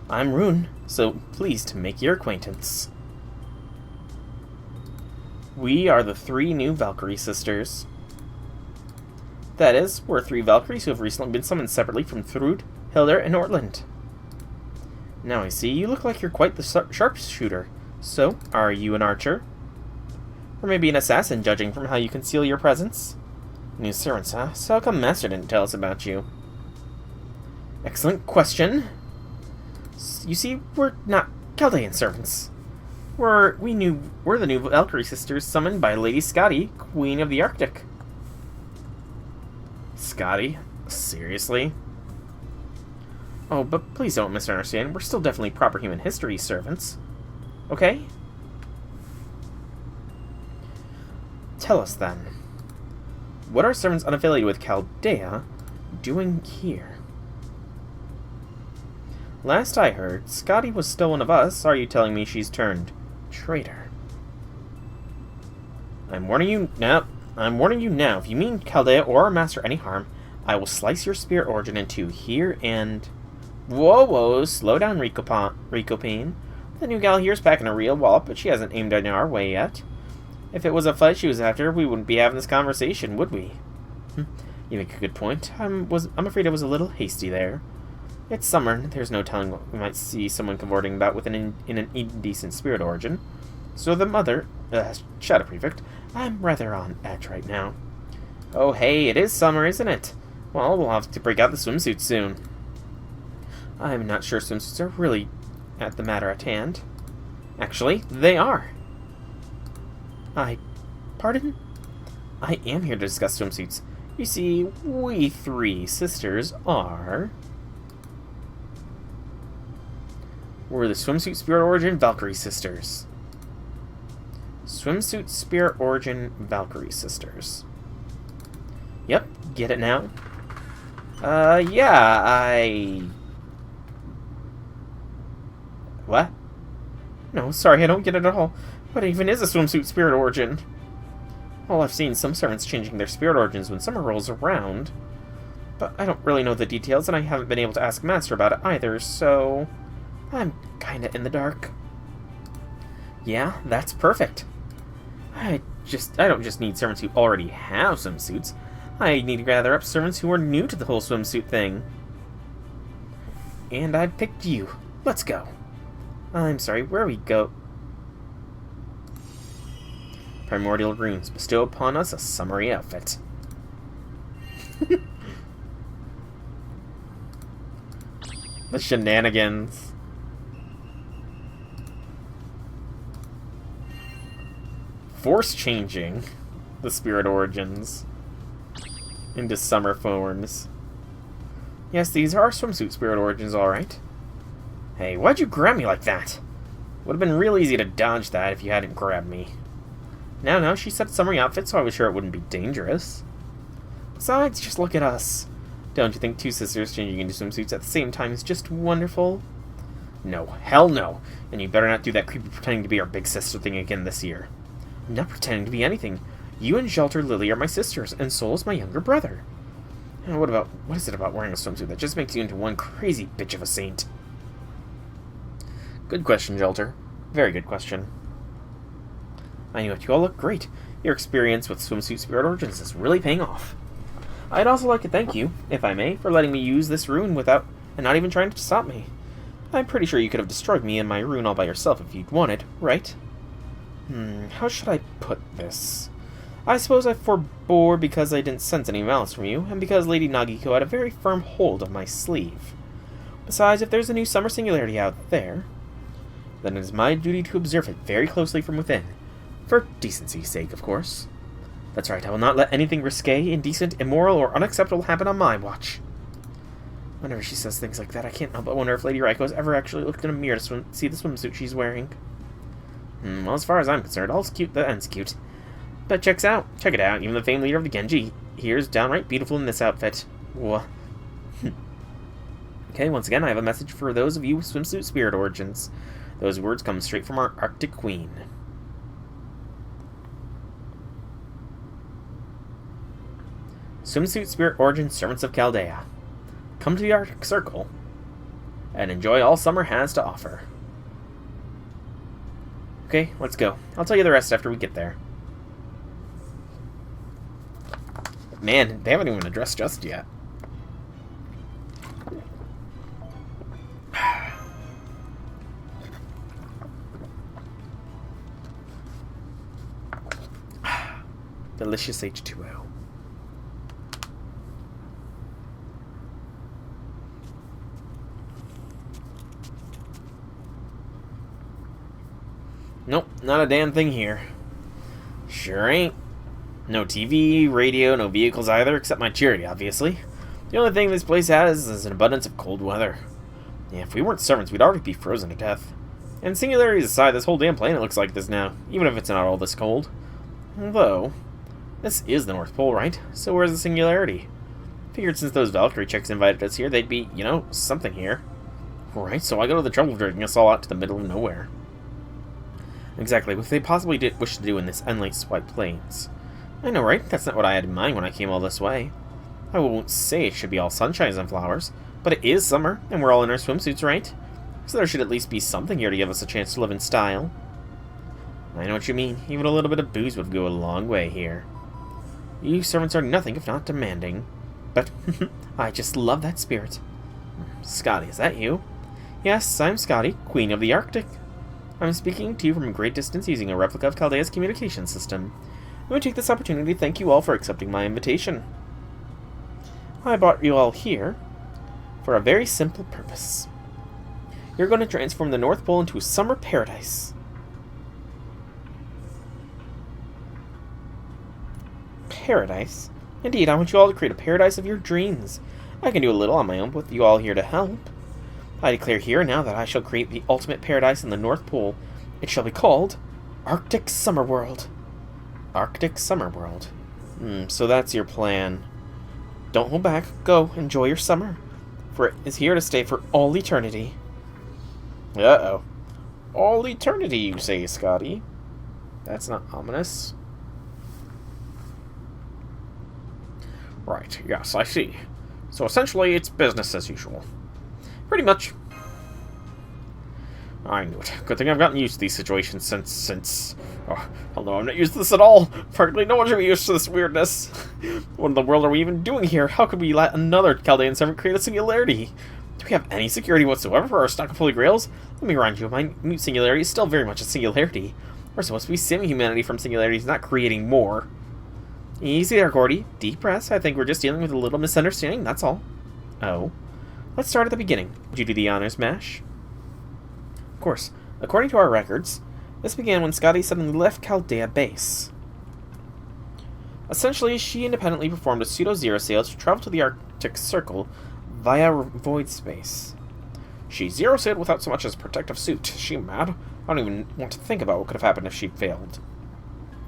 I'm Rune, so pleased to make your acquaintance. We are the 3 new Valkyrie sisters. That is, we're 3 Valkyries who have recently been summoned separately from Thrud, Hilda, and Ortland. Now I see you look like you're quite the sharpshooter. So, are you an archer? Or maybe an assassin, judging from how you conceal your presence? New servants, huh? So how come Master didn't tell us about you? Excellent question. You see, we're not Chaldean servants. We're the new Valkyrie sisters summoned by Lady Scotty, Queen of the Arctic. Scotty? Seriously? Oh, but please don't misunderstand. We're still definitely proper human history servants. Okay? Tell us then. What are servants unaffiliated with Chaldea doing here? Last I heard, Scotty was still one of us. Are you telling me she's turned traitor? I'm warning you now. If you mean Chaldea or our master any harm, I will slice your spirit origin in two here and... Whoa, slow down, Rico Payne. The new gal here's packing a real wallop, but she hasn't aimed in our way yet. If it was a fight she was after, we wouldn't be having this conversation, would we? You make a good point. I'm afraid I was a little hasty there. It's summer, there's no telling what we might see someone cavorting about with in an indecent spirit origin. So the mother... Shadow Prefect, I'm rather on edge right now. Oh hey, it is summer, isn't it? Well, we'll have to break out the swimsuits soon. I'm not sure swimsuits are really at the matter at hand. Actually, they are. Pardon? I am here to discuss swimsuits. You see, we three sisters are... We're the Swimsuit Spirit Origin Valkyrie Sisters. Swimsuit Spirit Origin Valkyrie Sisters. Yep, get it now? Yeah, What? No, sorry, I don't get it at all. What even is a Swimsuit Spirit Origin? Well, I've seen some servants changing their spirit origins when summer rolls around. But I don't really know the details, and I haven't been able to ask Master about it either, so... I'm kinda in the dark. Yeah, that's perfect. I don't just need servants who already have swimsuits. I need to gather up servants who are new to the whole swimsuit thing. And I picked you. Let's go. I'm sorry, where we go? Primordial runes bestow upon us a summery outfit. The shenanigans. Force changing the spirit origins into summer forms. Yes, these are swimsuit spirit origins, alright. Hey, why'd you grab me like that? Would have been real easy to dodge that if you hadn't grabbed me. No, she said summery outfit, so I was sure it wouldn't be dangerous. Besides, just look at us. Don't you think two sisters changing into swimsuits at the same time is just wonderful? No, hell no. And you better not do that creepy pretending to be our big sister thing again this year. I'm not pretending to be anything. You and Shelter Lily are my sisters, and Soul is my younger brother. And what is it about wearing a swimsuit that just makes you into one crazy bitch of a saint? Good question, Shelter. Very good question. I know you all look great. Your experience with Swimsuit Spirit Origins is really paying off. I'd also like to thank you, if I may, for letting me use this rune without and not even trying to stop me. I'm pretty sure you could have destroyed me and my rune all by yourself if you'd wanted, right? How should I put this? I suppose I forbore because I didn't sense any malice from you, and because Lady Nagiko had a very firm hold of my sleeve. Besides, if there's a new summer singularity out there, then it is my duty to observe it very closely from within. For decency's sake, of course. That's right, I will not let anything risque, indecent, immoral, or unacceptable happen on my watch. Whenever she says things like that, I can't help but wonder if Lady Raiko has ever actually looked in a mirror to see the swimsuit she's wearing. Well, as far as I'm concerned, all's cute that ends cute. But check it out, even the famed leader of the Genji here's downright beautiful in this outfit. Whoa. Okay, once again, I have a message for those of you with swimsuit spirit origins. Those words come straight from our Arctic Queen. Swimsuit Spirit Origin Servants of Chaldea. Come to the Arctic Circle and enjoy all summer has to offer. Okay, let's go. I'll tell you the rest after we get there. Man, they haven't even addressed just yet. Delicious H2O. Nope, not a damn thing here. Sure ain't. No TV, radio, no vehicles either, except my charity, obviously. The only thing this place has is an abundance of cold weather. Yeah, if we weren't servants, we'd already be frozen to death. And singularities aside, this whole damn planet looks like this now, even if it's not all this cold. Although, this is the North Pole, right? So where's the singularity? Figured since those Valkyrie chicks invited us here, they'd be, something here. Right, so I go to the trouble of dragging us all out to the middle of nowhere. Exactly, what they possibly did wish to do in this endless white plains. I know, right? That's not what I had in mind when I came all this way. I won't say it should be all sunshines and flowers, but it is summer, and we're all in our swimsuits, right? So there should at least be something here to give us a chance to live in style. I know what you mean. Even a little bit of booze would go a long way here. You servants are nothing if not demanding. But I just love that spirit. Scotty, is that you? Yes, I'm Scotty, Queen of the Arctic. I'm speaking to you from a great distance using a replica of Chaldea's communication system. I would take this opportunity to thank you all for accepting my invitation. I brought you all here for a very simple purpose. You're going to transform the North Pole into a summer paradise. Paradise? Indeed, I want you all to create a paradise of your dreams. I can do a little on my own with you all here to help. I declare here and now that I shall create the ultimate paradise in the North Pole. It shall be called Arctic Summer World. Arctic Summer World. So that's your plan. Don't hold back. Go, enjoy your summer. For it is here to stay for all eternity. Uh-oh. All eternity, you say, Scotty? That's not ominous. Right, yes, I see. So essentially, it's business as usual. Pretty much. I knew it. Good thing I've gotten used to these situations since... Oh, although I'm not used to this at all. Frankly, no one should be used to this weirdness. What in the world are we even doing here? How could we let another Chaldean servant create a singularity? Do we have any security whatsoever for our stock of holy grails? Let me remind you, my mute singularity is still very much a singularity. We're supposed to be saving humanity from singularities, not creating more. Easy there, Gordy. Deep breaths. I think we're just dealing with a little misunderstanding, that's all. Oh. Let's start at the beginning. Would you do the honors, Mash? Of course. According to our records, this began when Scotty suddenly left Chaldea base. Essentially, she independently performed a pseudo-zero sail to travel to the Arctic Circle via void space. She zero-sailed without so much as a protective suit. Is she mad? I don't even want to think about what could have happened if she failed.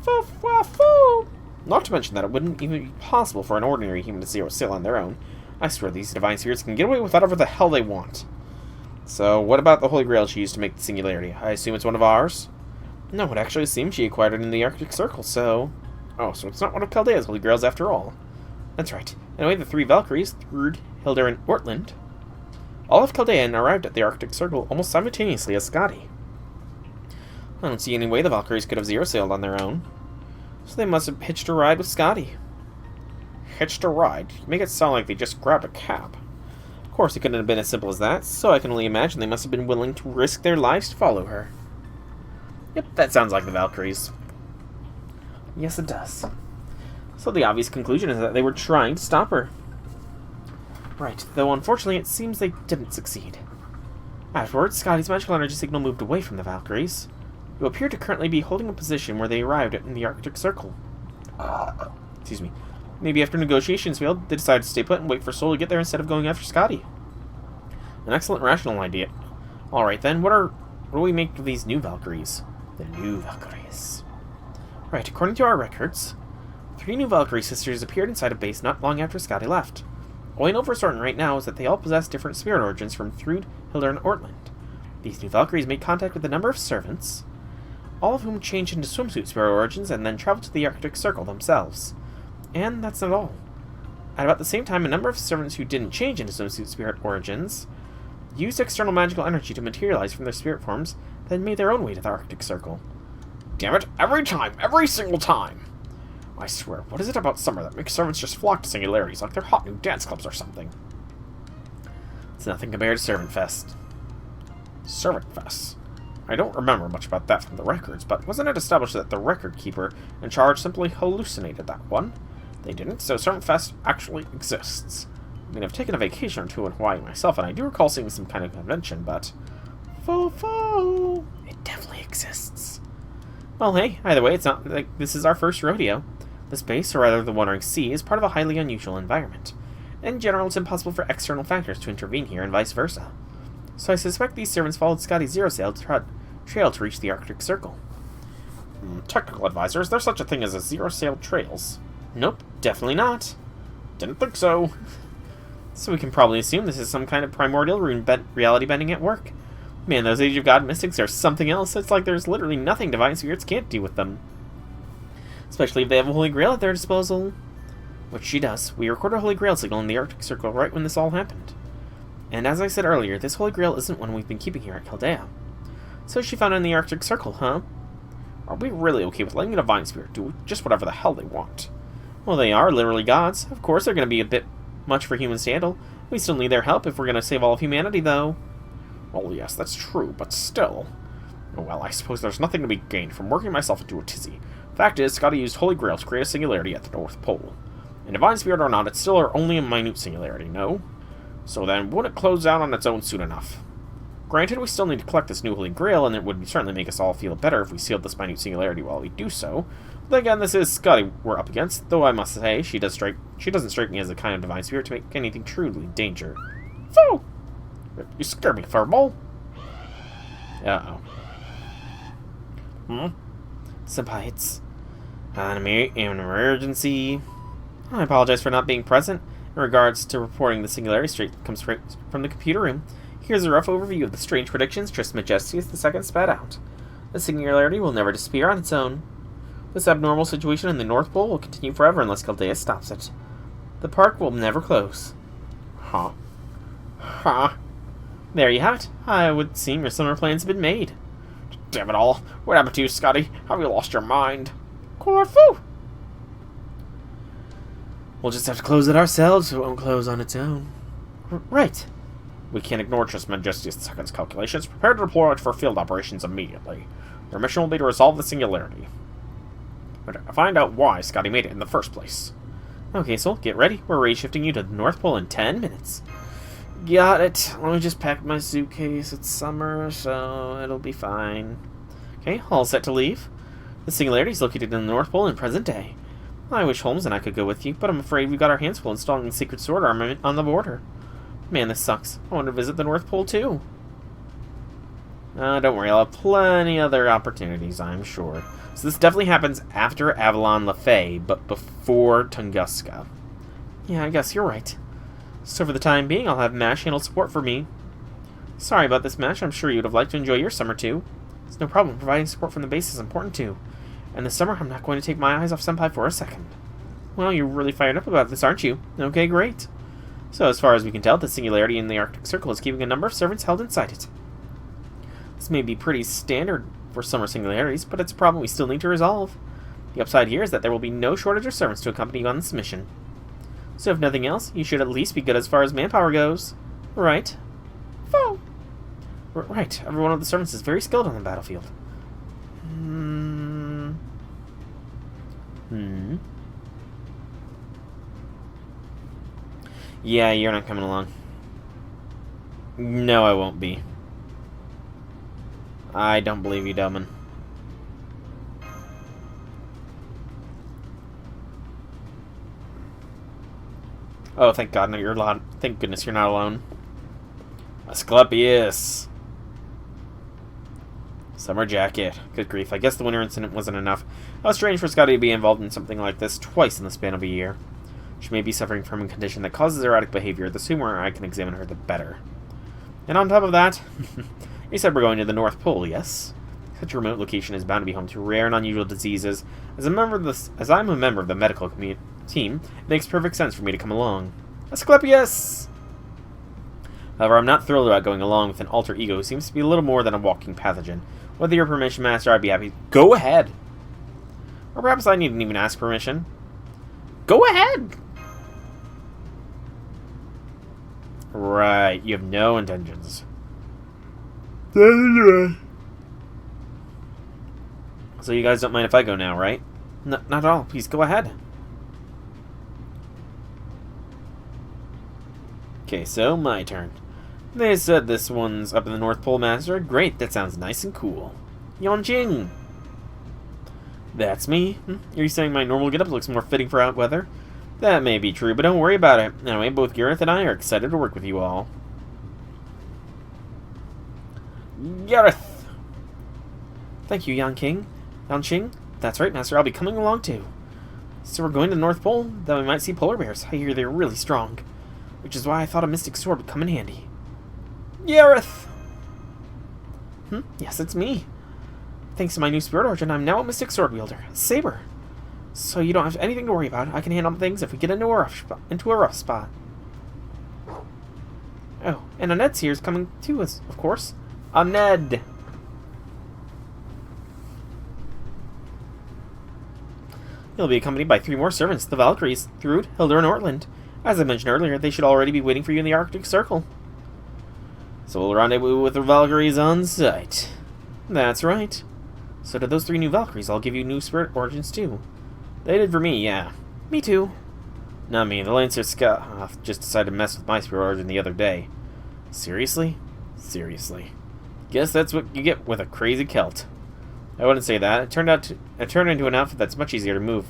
Foo-foo-foo! Not to mention that it wouldn't even be possible for an ordinary human to zero-sail on their own. I swear these divine spirits can get away with whatever the hell they want. So, what about the Holy Grail she used to make the singularity? I assume it's one of ours? No, it actually seems she acquired it in the Arctic Circle, so... Oh, so it's not one of Chaldea's Holy Grails after all. That's right. Anyway, the three Valkyries, Thrud, Hildur, and Ortland, all of Chaldea arrived at the Arctic Circle almost simultaneously as Scotty. I don't see any way the Valkyries could have zero-sailed on their own. So they must have hitched a ride with Scotty. Hitched a ride? You make it sound like they just grabbed a cab. Of course, it couldn't have been as simple as that, so I can only imagine they must have been willing to risk their lives to follow her. Yep, that sounds like the Valkyries. Yes, it does. So the obvious conclusion is that they were trying to stop her. Right, though unfortunately it seems they didn't succeed. Afterwards, Scotty's magical energy signal moved away from the Valkyries, who appear to currently be holding a position where they arrived in the Arctic Circle. Excuse me. Maybe after negotiations failed, they decided to stay put and wait for Sol to get there instead of going after Scotty. An excellent rational idea. Alright then, what do we make of these new Valkyries? The new Valkyries. Right, according to our records, 3 new Valkyrie sisters appeared inside a base not long after Scotty left. All we know for certain right now is that they all possess different spirit origins from Thrud, Hildur, and Ortland. These new Valkyries made contact with a number of servants, all of whom changed into swimsuit spirit origins and then traveled to the Arctic Circle themselves. And that's not all. At about the same time, a number of servants who didn't change into swimsuit spirit origins used external magical energy to materialize from their spirit forms, then made their own way to the Arctic Circle. Damn it, every time, every single time! I swear, what is it about summer that makes servants just flock to singularities like they're hot new dance clubs or something? It's nothing compared to Servant Fest. Servant Fest? I don't remember much about that from the records, but wasn't it established that the record keeper in charge simply hallucinated that one? They didn't, so Servant Fest actually exists. I mean, I've taken a vacation or two in Hawaii myself, and I do recall seeing some kind of convention, but... Fo-fo! It definitely exists. Well, hey, either way, it's not like this is our first rodeo. The space, or rather the Wandering Sea, is part of a highly unusual environment. In general, it's impossible for external factors to intervene here, and vice versa. So I suspect these servants followed Scotty's zero-sail trail to reach the Arctic Circle. Technical advisor, is there such a thing as a zero-sail trails? Nope, definitely not. Didn't think so. So we can probably assume this is some kind of primordial reality bending at work. Man, those Age of God mystics are something else. It's like there's literally nothing divine spirits can't do with them. Especially if they have a Holy Grail at their disposal. Which she does. We recorded a Holy Grail signal in the Arctic Circle right when this all happened. And as I said earlier, this Holy Grail isn't one we've been keeping here at Chaldea. So she found it in the Arctic Circle, huh? Are we really okay with letting a divine spirit do just whatever the hell they want? Well, they are literally gods. Of course they're going to be a bit much for humans to handle. We still need their help if we're going to save all of humanity, though. Well, yes, that's true, but still. Well, I suppose there's nothing to be gained from working myself into a tizzy. Fact is, Scotty used Holy Grail to create a singularity at the North Pole. And divine spirit or not, it's still only a minute singularity, no? So then, wouldn't it close out on its own soon enough? Granted, we still need to collect this new Holy Grail, and it would certainly make us all feel better if we sealed this minute singularity while we do so. But again, this is Scotty we're up against, though I must say, she doesn't strike me as the kind of divine spirit to make anything truly danger. Phoo! You scared me, Furball! Uh-oh. Senpai, it's an emergency. I apologize for not being present. In regards to reporting the singularity comes straight from the computer room. Here's a rough overview of the strange predictions Trismegistus II spat out. The singularity will never disappear on its own. This abnormal situation in the North Pole will continue forever unless Chaldea stops it. The park will never close. Huh. There you have it. I would seem your summer plans have been made. Damn it all. What happened to you, Scotty? Have you lost your mind? Corfu! We'll just have to close it ourselves so it won't close on its own. Right. We can't ignore Trismegistus II's calculations. Prepare to deploy it for field operations immediately. Your mission will be to resolve the singularity. But find out why Scotty made it in the first place. Okay, Soul, get ready. We're rate-shifting you to the North Pole in 10 minutes. Got it. Let me just pack my suitcase. It's summer, so it'll be fine. Okay, all set to leave. The singularity is located in the North Pole in present day. I wish Holmes and I could go with you, but I'm afraid we've got our hands full installing the secret sword armament on the border. Man, this sucks. I want to visit the North Pole, too. Don't worry, I'll have plenty other opportunities, I'm sure. So this definitely happens after Avalon LaFay, but before Tunguska. Yeah, I guess you're right. So for the time being, I'll have MASH handle support for me. Sorry about this, MASH. I'm sure you'd have liked to enjoy your summer, too. It's no problem. Providing support from the base is important, too. And this summer, I'm not going to take my eyes off Senpai for a second. Well, you're really fired up about this, aren't you? Okay, great. So as far as we can tell, the singularity in the Arctic Circle is keeping a number of servants held inside it. This may be pretty standard for summer singularities, but it's a problem we still need to resolve. The upside here is that there will be no shortage of servants to accompany you on this mission. So if nothing else, you should at least be good as far as manpower goes. Right? Oh. Right, every one of the servants is very skilled on the battlefield. Yeah, you're not coming along. No, I won't be. I don't believe you, Delman. Oh, thank God, no, you're alone. Thank goodness you're not alone. Asclepius. Summer jacket. Good grief, I guess the winter incident wasn't enough. How strange for Scotty to be involved in something like this twice in the span of a year. She may be suffering from a condition that causes erratic behavior. The sooner I can examine her, the better. And on top of that, you said we're going to the North Pole, yes? Such a remote location is bound to be home to rare and unusual diseases. As I'm a member of the medical team, it makes perfect sense for me to come along. Asclepius! However, I'm not thrilled about going along with an alter ego who seems to be a little more than a walking pathogen. With your permission, Master, I'd be happy. Go ahead! Or perhaps I needn't even ask permission. Go ahead! Right, you have no intentions. So you guys don't mind if I go now, right? Not at all. Please go ahead. Okay, so my turn. They said this one's up in the North Pole, Master. Great, that sounds nice and cool. Yonjing! That's me. Are you saying my normal getup looks more fitting for out weather? That may be true, but don't worry about it. Anyway, both Gareth and I are excited to work with you all. Gareth! Thank you, Yanqing. That's right, Master. I'll be coming along too. So we're going to the North Pole? Then we might see polar bears. I hear they're really strong. which is why I thought a mystic sword would come in handy. Gareth! Yes, it's me. Thanks to my new spirit origin, I'm now a mystic sword wielder, a saber. So you don't have anything to worry about. I can handle things if we get into a rough spot. Oh, and Annette's here is coming to us, of course. Annette! You'll be accompanied by 3 more servants, the Valkyries, Thrud, Hildur, and Ortland. As I mentioned earlier, they should already be waiting for you in the Arctic Circle. So we'll rendezvous with the Valkyries on site. That's right. So to those 3 new Valkyries, I'll give you new spirit origins too. They did for me, yeah. Me too. Not me, the Lancer Scout just decided to mess with my spirit origin the other day. Seriously? Seriously. Guess that's what you get with a crazy Celt. I wouldn't say that. It turned into an outfit that's much easier to move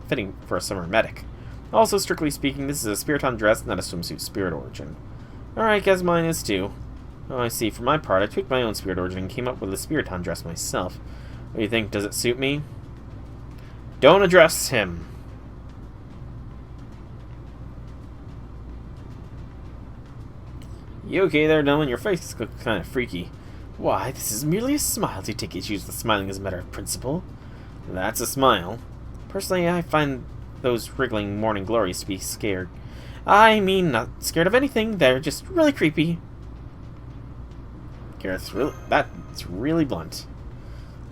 fitting for a summer medic. Also, strictly speaking, this is a Spiriton dress, not a swimsuit spirit origin. Alright, guess mine is too. Oh, I see. For my part, I tweaked my own spirit origin and came up with a Spiriton dress myself. What do you think? Does it suit me? Don't address him. You okay there, Dylan? Your face looks kind of freaky. Why, this is merely a smile. Do you take issues with smiling as a matter of principle? That's a smile. Personally, I find those wriggling morning glories to be scared. I mean, not scared of anything. They're just really creepy. That's really blunt.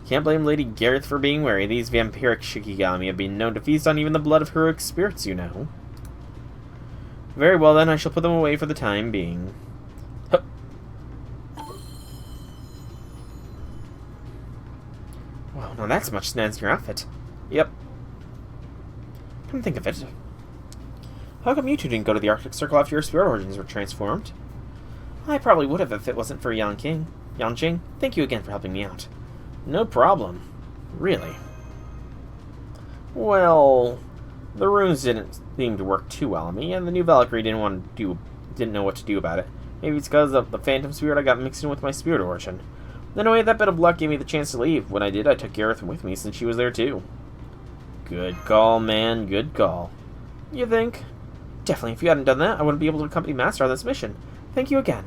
Can't blame Lady Gareth for being wary. These vampiric Shikigami have been known to feast on even the blood of heroic spirits, you know. Very well, then, I shall put them away for the time being. Huh. Wow, now that's a much snazzier outfit. Yep. Come think of it. How come you two didn't go to the Arctic Circle after your spirit origins were transformed? I probably would have if it wasn't for Yanqing. Thank you again for helping me out. No problem. Really. Well, the runes didn't seem to work too well on me, and the new Valkyrie didn't know what to do about it. Maybe it's because of the phantom spirit I got mixed in with my spirit origin. Anyway, that bit of luck gave me the chance to leave. When I did, I took Gareth with me since she was there too. Good call, man. Good call. You think? Definitely, if you hadn't done that, I wouldn't be able to accompany Master on this mission. Thank you again.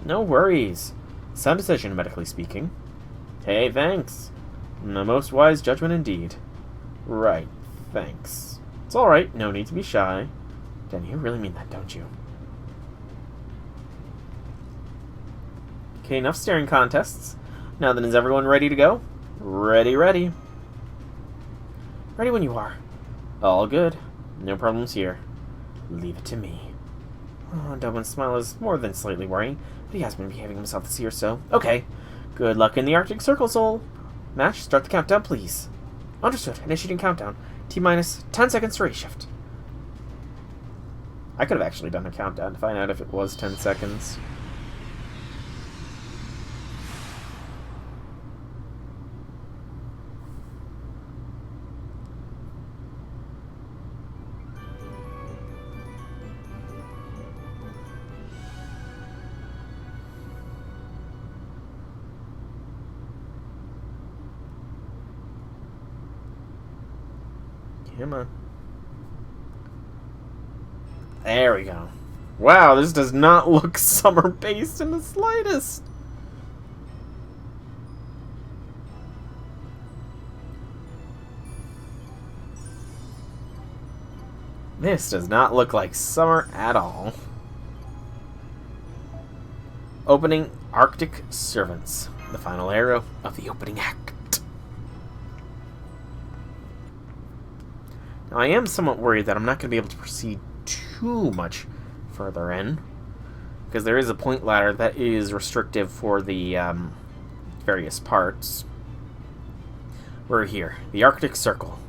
No worries. Sound decision, medically speaking. Hey, thanks. A most wise judgment indeed. Right, thanks. It's alright, no need to be shy. Dan, you really mean that, don't you? Okay, enough staring contests. Now then, is everyone ready to go? Ready, ready. Ready when you are. All good. No problems here. Leave it to me. Oh, Dublin's smile is more than slightly worrying, but he has been behaving himself this year, so... Okay. Good luck in the Arctic Circle, soul. Match, start the countdown, please. Understood. Initiating countdown. T-minus 10 seconds to race shift. I could have actually done a countdown to find out if it was 10 seconds. Come on. There we go. Wow, this does not look summer-based in the slightest. This does not look like summer at all. Opening Arctic Servants. The final arrow of the opening act. Now, I am somewhat worried that I'm not going to be able to proceed too much further in, because there is a point ladder that is restrictive for the various parts. We're here, the Arctic Circle.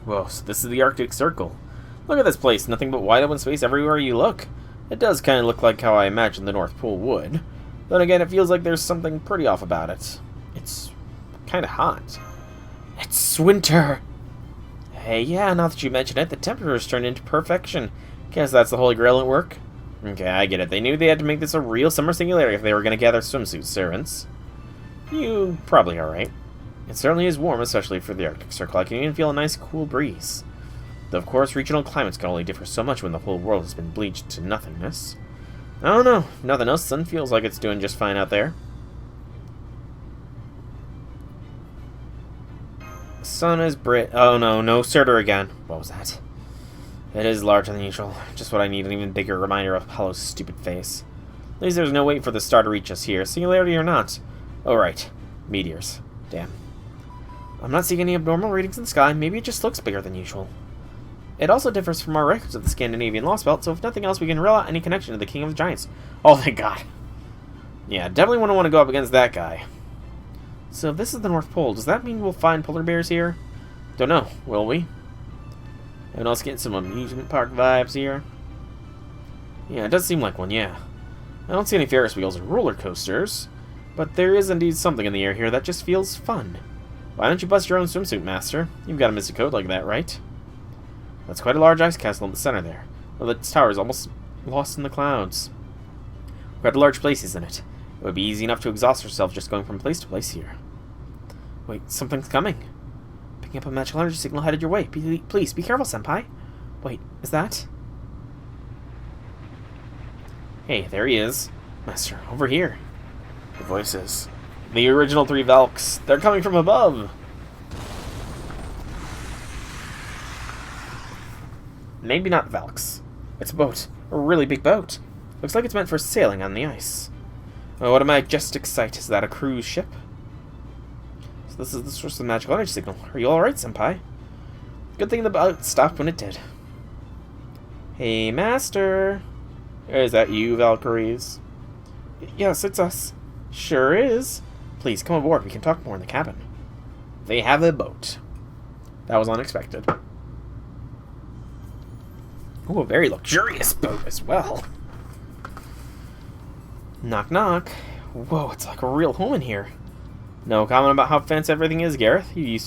Whoa, so this is the Arctic Circle. Look at this place, nothing but wide open space everywhere you look. It does kind of look like how I imagined the North Pole would. Then again, it feels like there's something pretty off about it. It's kind of hot. It's Swinter! Hey, yeah, now that you mention it, the temperature's turned into perfection. Guess that's the Holy Grail at work. Okay, I get it. They knew they had to make this a real summer singularity if they were going to gather swimsuit servants. You probably are right. It certainly is warm, especially for the Arctic Circle. I can even feel a nice cool breeze. Though, of course, regional climates can only differ so much when the whole world has been bleached to nothingness. I don't know. If nothing else, the sun feels like it's doing just fine out there. Sun is bright. Oh no, no Surtur again. What was that? It is larger than usual. Just what I need, an even bigger reminder of Apollo's stupid face. At least there's no way for the star to reach us here, singularity or not. Oh right, meteors. Damn. I'm not seeing any abnormal readings in the sky. Maybe it just looks bigger than usual. It also differs from our records of the Scandinavian Lost Belt, so if nothing else, we can rule out any connection to the King of the Giants. Oh, thank God. Yeah, definitely wouldn't want to go up against that guy. So if this is the North Pole, does that mean we'll find polar bears here? Don't know. Will we? And also getting some amusement park vibes here. Yeah, it does seem like one, yeah. I don't see any Ferris wheels or roller coasters, but there is indeed something in the air here that just feels fun. Why don't you bust your own swimsuit, Master? You've got a mystic coat like that, right? That's quite a large ice castle in the center there. Well, its tower is almost lost in the clouds. Quite a large place, isn't it? It would be easy enough to exhaust yourself just going from place to place here. Wait, something's coming. Picking up a magical energy signal headed your way. Please, be careful, Senpai. Wait, is that? Hey, there he is. Master, over here. The voices. The original 3 Valks. They're coming from above. Maybe not Valks. It's a boat. A really big boat. Looks like it's meant for sailing on the ice. Oh, what a majestic sight. Is that a cruise ship? So this is the source of the magical energy signal. Are you alright, Senpai? Good thing the boat stopped when it did. Hey, Master. Is that you, Valkyries? Yes, it's us. Sure is. Please, come aboard. We can talk more in the cabin. They have a boat. That was unexpected. Ooh, a very luxurious boat as well. Knock, knock. Whoa, it's like a real home in here. No comment about how fancy everything is, Gareth. You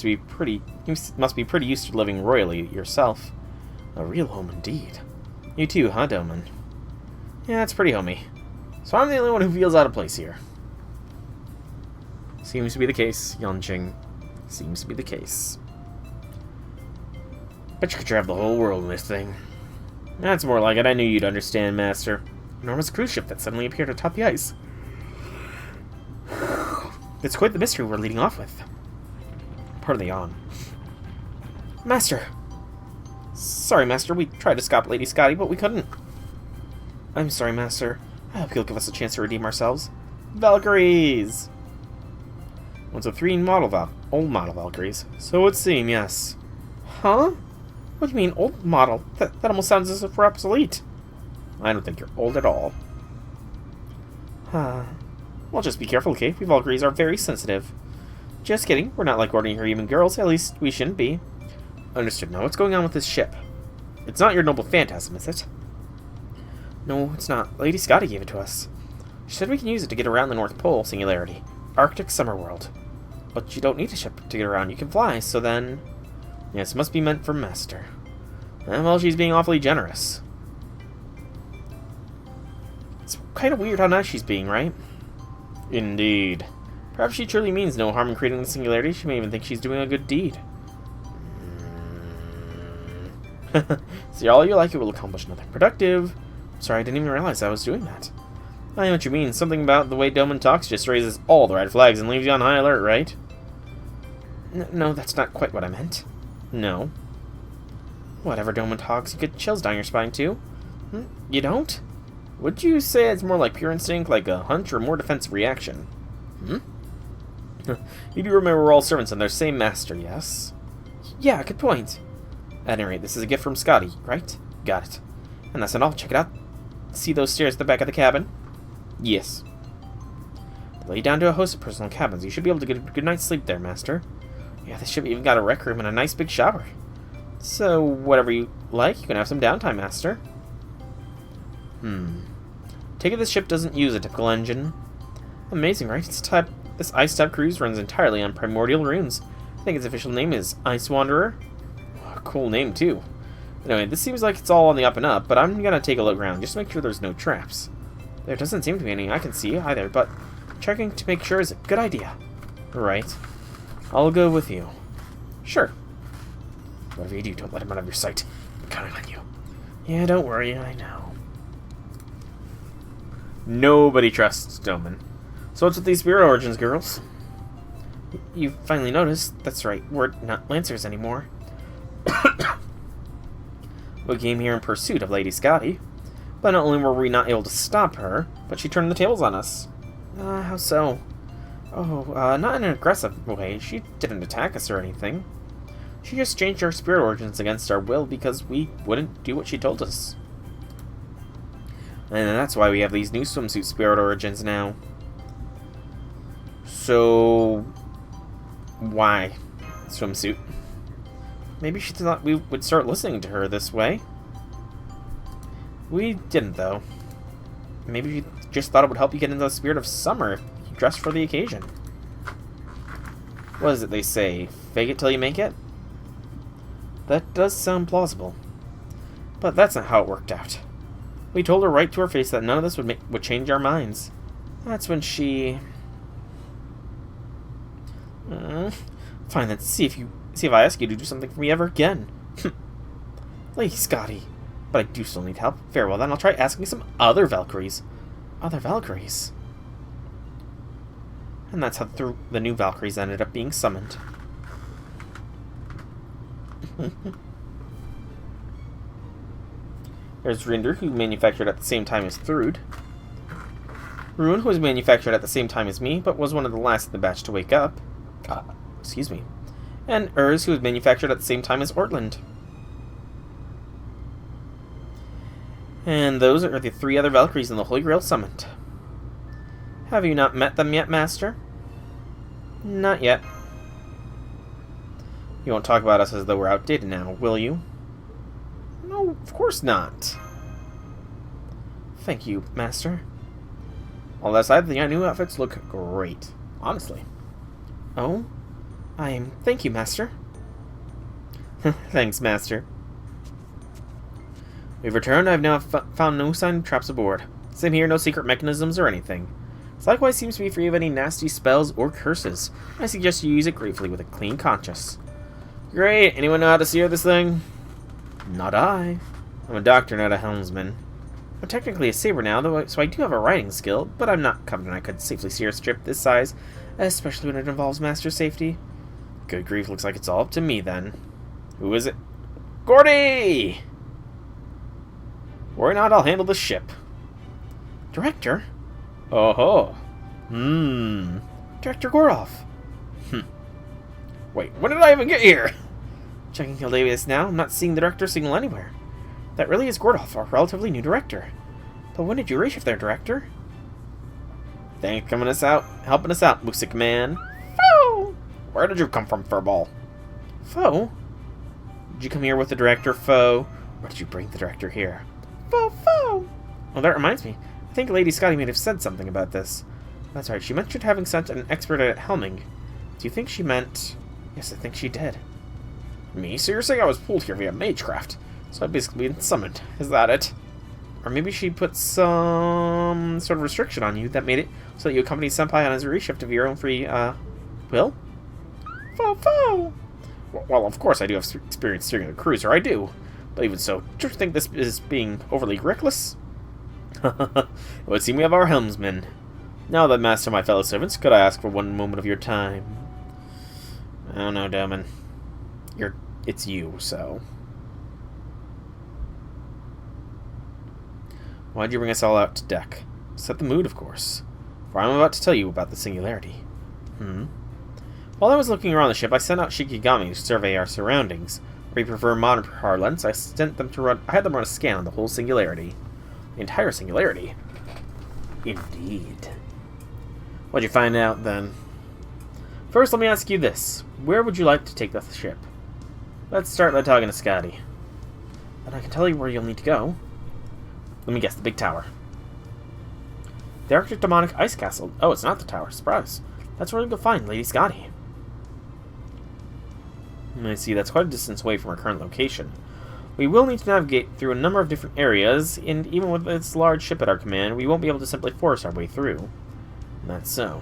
must be pretty used to living royally yourself. A real home indeed. You too, huh, Doman? Yeah, it's pretty homey. So I'm the only one who feels out of place here. Seems to be the case, Yunqing. Seems to be the case. Bet you could travel the whole world in this thing. That's more like it. I knew you'd understand, Master. Enormous cruise ship that suddenly appeared atop the ice. It's quite the mystery we're leading off with. Pardon the yawn. Master! Sorry, Master. We tried to stop Lady Scotty, but we couldn't. I'm sorry, Master. I hope you'll give us a chance to redeem ourselves. Valkyries! One's a 3 old model Valkyries. So it would seem, yes. Huh? What do you mean, old model? That almost sounds as if we're obsolete. I don't think you're old at all. Well, just be careful, okay? We Valkyries are very sensitive. Just kidding. We're not like ordinary human girls. At least, we shouldn't be. Understood. Now, what's going on with this ship? It's not your noble phantasm, is it? No, it's not. Lady Scotty gave it to us. She said we can use it to get around the North Pole singularity. Arctic summer world. But you don't need a ship to get around. You can fly, so then... Yes, must be meant for Master. Well, she's being awfully generous. It's kind of weird how nice she's being, right? Indeed. Perhaps she truly means no harm in creating the singularity. She may even think she's doing a good deed. See, all you like it will accomplish nothing productive. Sorry, I didn't even realize I was doing that. I know what you mean. Something about the way Doman talks just raises all the red flags and leaves you on high alert, right? No, that's not quite what I meant. No. Whatever Doman talks, you get chills down your spine, too. You don't? Would you say it's more like pure instinct, like a hunch, or more defensive reaction? You do remember we're all servants under the same master, yes? Yeah, good point. At any rate, this is a gift from Scotty, right? Got it. And that's not all. Check it out. See those stairs at the back of the cabin? Yes. Lay down to a host of personal cabins. You should be able to get a good night's sleep there, Master. Yeah, they should have even got a rec room and a nice big shower. So, whatever you like, you can have some downtime, Master. Take it this ship doesn't use a typical engine. Amazing, right? This ice-type cruise runs entirely on primordial runes. I think its official name is Ice Wanderer. Oh, cool name, too. Anyway, this seems like it's all on the up and up, but I'm gonna take a look around, just to make sure there's no traps. There doesn't seem to be any I can see either, but checking to make sure is a good idea. Right. I'll go with you. Sure. Whatever you do, don't let him out of your sight. I'm counting on you. Yeah, don't worry, I know. Nobody trusts Doman. So what's with these spirit origins, girls? You finally noticed. That's right, we're not Lancers anymore. We came here in pursuit of Lady Scotty. But not only were we not able to stop her, but she turned the tables on us. How so? Oh, not in an aggressive way. She didn't attack us or anything. She just changed our spirit origins against our will because we wouldn't do what she told us. And that's why we have these new swimsuit spirit origins now. So, why swimsuit? Maybe she thought we would start listening to her this way. We didn't, though. Maybe she just thought it would help you get into the spirit of summer if you dressed for the occasion. What is it they say? Fake it till you make it? That does sound plausible. But that's not how it worked out. We told her right to her face that none of this would change our minds. That's when she... Fine, then see if I ask you to do something for me ever again. Lady Scotty. But I do still need help. Very well, then I'll try asking some other Valkyries. Other Valkyries? And that's how the new Valkyries ended up being summoned. There's Rinder, who manufactured at the same time as Thrud. Ruin, who was manufactured at the same time as me, but was one of the last in the batch to wake up. Excuse me. And Erice, who was manufactured at the same time as Ortland. And those are the 3 other Valkyries in the Holy Grail summoned. Have you not met them yet, Master? Not yet. You won't talk about us as though we're outdated now, will you? No, of course not. Thank you, Master. All that aside, the new outfits look great. Honestly. Oh? Thank you, Master. Thanks, Master. We've returned. I've now found no sign of traps aboard. Same here, no secret mechanisms or anything. This likewise seems to be free of any nasty spells or curses. I suggest you use it gratefully with a clean conscience. Great. Anyone know how to steer this thing? Not I. I'm a doctor, not a helmsman. I'm technically a saber now, so I do have a riding skill, but I'm not confident I could safely steer a ship this size, especially when it involves master safety. Good grief, looks like it's all up to me then. Who is it? Gordy! Worry not, I'll handle the ship. Director? Oh-ho. Director Goroff. Wait, when did I even get here? Checking your database now, I'm not seeing the director signal anywhere. That really is Goroff, our relatively new director. But when did you reshift there, Director? Thanks for helping us out, Music Man. Foe! Where did you come from, Furball? Foe? Did you come here with the director, Foe? Or did you bring the director here? Foe! Oh, that reminds me. I think Lady Scotty may have said something about this. That's right, she mentioned having sent an expert at helming. Do you think she meant... Yes, I think she did. Me? So you're saying I was pulled here via magecraft? So I've basically been summoned. Is that it? Or maybe she put some sort of restriction on you that made it so that you accompany Senpai on his reshift of your own free, will? Foe! Well, of course I do have experience steering a cruiser, I do. But even so, do you think this is being overly reckless? It would seem we have our helmsman. Now that master, my fellow servants, could I ask for one moment of your time? I don't know, Doman. It's you, so... Why'd you bring us all out to deck? Set the mood, of course. For I'm about to tell you about the singularity. While I was looking around the ship, I sent out Shikigami to survey our surroundings. Or, if you prefer modern parlance, I had them run a scan on the whole singularity. The entire singularity. Indeed. What'd you find out, then? First, let me ask you this. Where would you like to take the ship? Let's start by talking to Scotty. Then I can tell you where you'll need to go. Let me guess, the big tower. The Arctic Demonic Ice Castle. Oh, it's not the tower. Surprise. That's where you'll find Lady Scotty. I see, that's quite a distance away from our current location. We will need to navigate through a number of different areas, and even with this large ship at our command, we won't be able to simply force our way through. And that's so.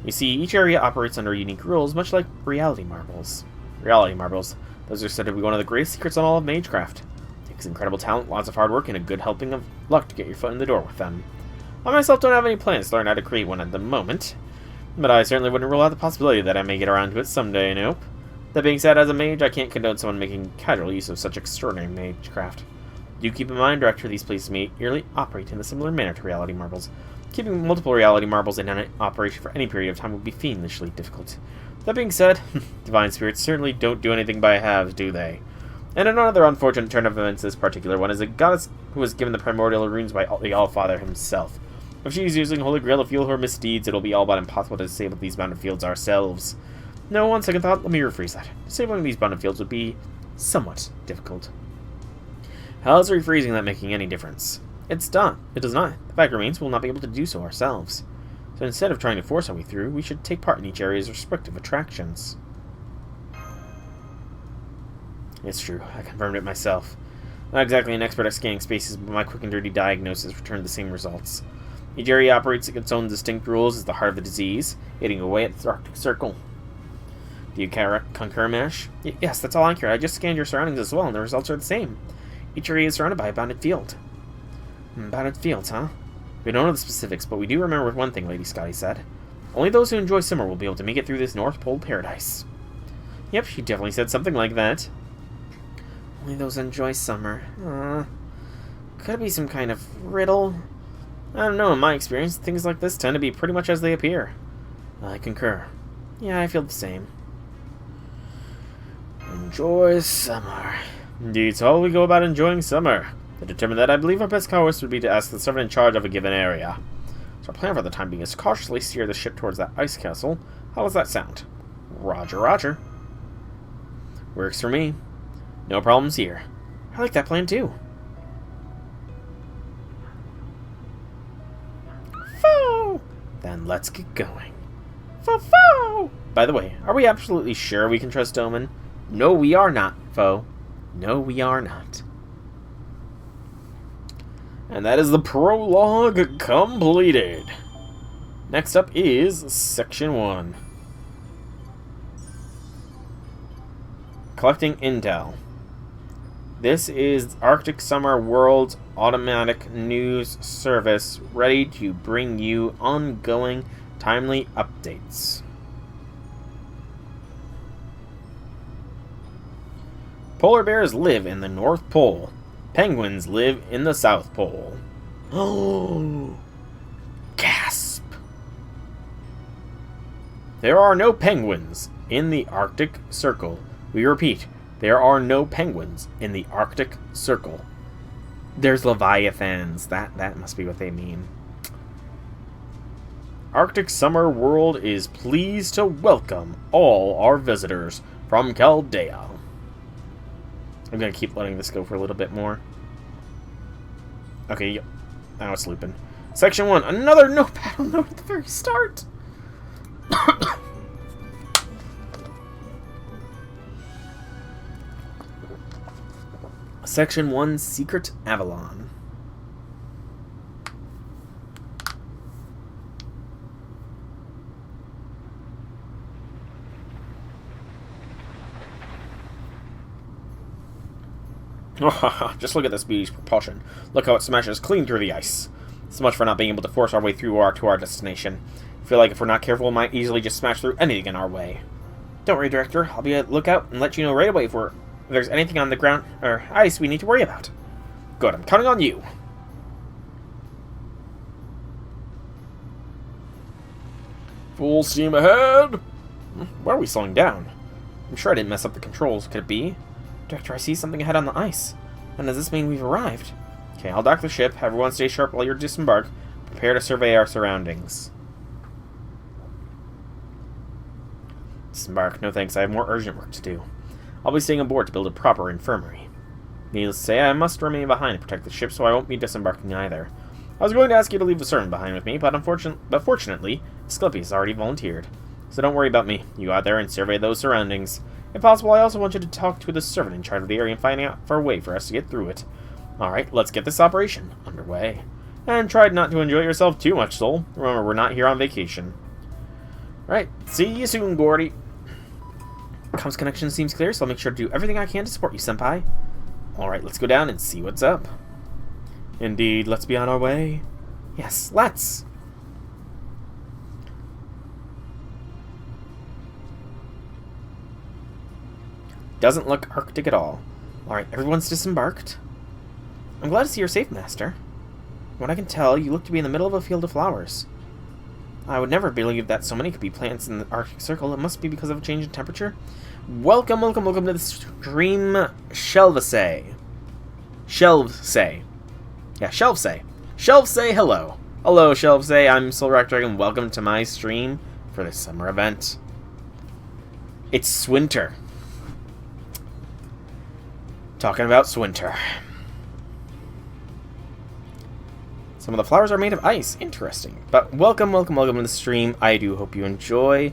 You see, each area operates under unique rules, much like reality marbles. Reality marbles. Those are said to be one of the greatest secrets on all of Magecraft. It takes incredible talent, lots of hard work, and a good helping of luck to get your foot in the door with them. I myself don't have any plans to learn how to create one at the moment, but I certainly wouldn't rule out the possibility that I may get around to it someday, nope. That being said, as a mage, I can't condone someone making casual use of such extraordinary magecraft. Do keep in mind, Director, these places may yearly operate in a similar manner to reality marbles. Keeping multiple reality marbles in an operation for any period of time would be fiendishly difficult. That being said, divine spirits certainly don't do anything by halves, do they? And another unfortunate turn of events, this particular one, is a goddess who was given the primordial runes by the Allfather himself. If she is using Holy Grail to fuel her misdeeds, it'll be all but impossible to disable these bounded fields ourselves. No, on second thought, let me rephrase that. Disabling these bounded fields would be somewhat difficult. How is rephrasing that making any difference? It's done. It does not. The fact remains we'll not be able to do so ourselves. So instead of trying to force our way through, we should take part in each area's respective attractions. It's true. I confirmed it myself. Not exactly an expert at scanning spaces, but my quick and dirty diagnosis returned the same results. Each area operates its own distinct rules as the heart of the disease, eating away at the Arctic Circle. Do you concur, Mash? Yes, that's all accurate. I just scanned your surroundings as well, and the results are the same. Each area is surrounded by a bounded field. Bounded fields, huh? We don't know the specifics, but we do remember one thing Lady Scotty said. Only those who enjoy summer will be able to make it through this North Pole paradise. Yep, she definitely said something like that. Only those who enjoy summer. Could it be some kind of riddle? I don't know, in my experience, things like this tend to be pretty much as they appear. I concur. Yeah, I feel the same. Enjoy summer. Indeed, so how will we go about enjoying summer? To determine that, I believe our best course would be to ask the servant in charge of a given area. So our plan for the time being is to cautiously steer the ship towards that ice castle. How does that sound? Roger, roger. Works for me. No problems here. I like that plan too. Foo! Then let's get going. Foo! By the way, are we absolutely sure we can trust Omen? No, we are not, Foe. No, we are not. And that is the prologue completed. Next up is Section 1. Collecting Intel. This is Arctic Summer World's automatic news service, ready to bring you ongoing, timely updates. Polar bears live in the North Pole. Penguins live in the South Pole. Oh! Gasp! There are no penguins in the Arctic Circle. We repeat, there are no penguins in the Arctic Circle. There's leviathans. That must be what they mean. Arctic Summer World is pleased to welcome all our visitors from Chaldea. I'm going to keep letting this go for a little bit more. Okay, yep. Now it's looping. Section 1. Another no battle note at the very start. Section 1. Secret Avalon. Just look at this beauty's propulsion. Look how it smashes clean through the ice. So much for not being able to force our way through to our destination. I feel like if we're not careful, we might easily just smash through anything in our way. Don't worry, Director. I'll be at lookout and let you know right away if there's anything on the ground or ice we need to worry about. Good, I'm counting on you. Full steam ahead! Why are we slowing down? I'm sure I didn't mess up the controls. Could it be? Director, I see something ahead on the ice. And does this mean we've arrived? Okay, I'll dock the ship. Everyone stay sharp while you disembark. Prepare to survey our surroundings. Disembark. No thanks, I have more urgent work to do. I'll be staying aboard to build a proper infirmary. Needless to say, I must remain behind to protect the ship, so I won't be disembarking either. I was going to ask you to leave the servant behind with me, but fortunately, Slippy has already volunteered. So don't worry about me. You go out there and survey those surroundings. If possible, I also want you to talk to the servant in charge of the area and find out for a way for us to get through it. Alright, let's get this operation underway. And try not to enjoy yourself too much, Soul. Remember, we're not here on vacation. Right, see you soon, Gordy. Comms connection seems clear, so I'll make sure to do everything I can to support you, Senpai. Alright, let's go down and see what's up. Indeed, let's be on our way. Yes, let's! Doesn't look Arctic at all. Alright, everyone's disembarked. I'm glad to see you're safe, Master. From what I can tell, you look to be in the middle of a field of flowers. I would never believe that so many could be plants in the Arctic Circle. It must be because of a change in temperature. Welcome to the stream, Shelvsay. Shelvsay. Yeah, Shelvsay. Shelvsay, hello. Hello, Shelvsay. I'm Soulrack and welcome to my stream for this summer event. It's Swinter. Talking about Swinter. Some of the flowers are made of ice. Interesting. But welcome to the stream. I do hope you enjoy.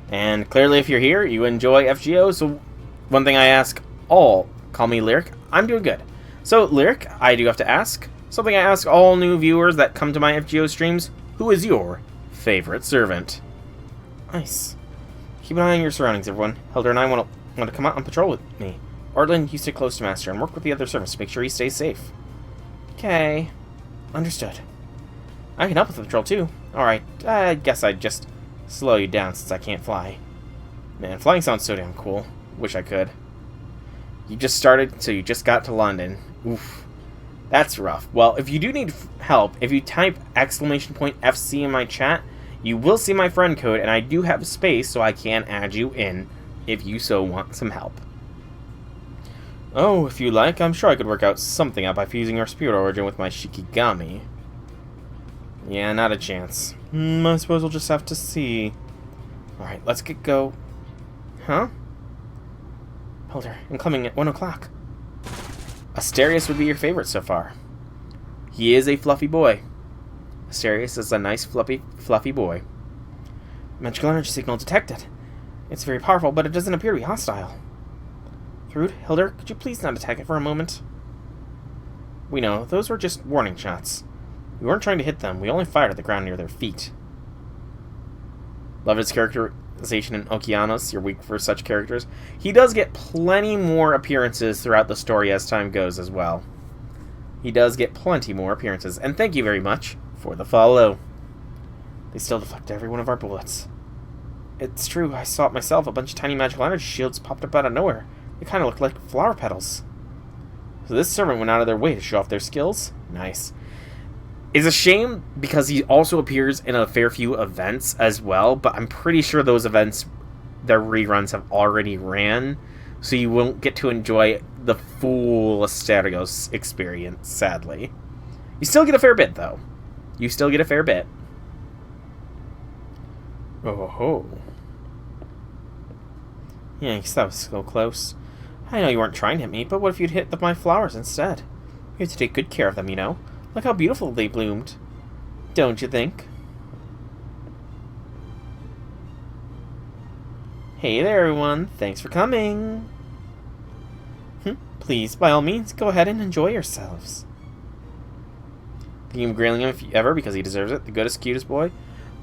And clearly if you're here, you enjoy FGO. So one thing I ask all, call me Lyric, I'm doing good. So Lyric, I do have to ask, something I ask all new viewers that come to my FGO streams, who is your favorite servant? Nice. Keep an eye on your surroundings, everyone. Helder and I want to come out on patrol with me. Ordland, you stay close to Master and work with the other servants to make sure he stays safe. Okay. Understood. I can help with the patrol too. Alright, I guess I'd just slow you down since I can't fly. Man, flying sounds so damn cool. Wish I could. You just started, so you just got to London. Oof. That's rough. Well, if you do need help, if you type !FC in my chat, you will see my friend code, and I do have space so I can add you in if you so want some help. Oh, if you like, I'm sure I could work out something out by fusing your spirit origin with my Shikigami. Yeah, not a chance. I suppose we'll just have to see. Alright, let's get go. Huh? Helder, I'm coming at 1 o'clock. Asterius would be your favorite so far. He is a fluffy boy. Asterius is a nice fluffy boy. Magical energy signal detected. It's very powerful, but it doesn't appear to be hostile. Rude, Hilder, could you please not attack it for a moment? We know, those were just warning shots. We weren't trying to hit them, we only fired at the ground near their feet. Love his characterization in Okeanos, you're weak for such characters. He does get plenty more appearances throughout the story as time goes as well. He does get plenty more appearances, and thank you very much for the follow. They still deflect every one of our bullets. It's true, I saw it myself, a bunch of tiny magical energy shields popped up out of nowhere. They kind of look like flower petals. So this servant went out of their way to show off their skills. Nice. It's a shame because he also appears in a fair few events as well, but I'm pretty sure those events, their reruns have already ran, so you won't get to enjoy the full Asterios experience, sadly. You still get a fair bit, though. You still get a fair bit. Oh ho. Yeah, I guess that was so close. I know you weren't trying to hit me, but what if you'd hit my flowers instead? You have to take good care of them, you know. Look how beautiful they bloomed. Don't you think? Hey there, everyone. Thanks for coming. Please, by all means, go ahead and enjoy yourselves. Thinking of grailing him if ever, because he deserves it. The goodest, cutest boy.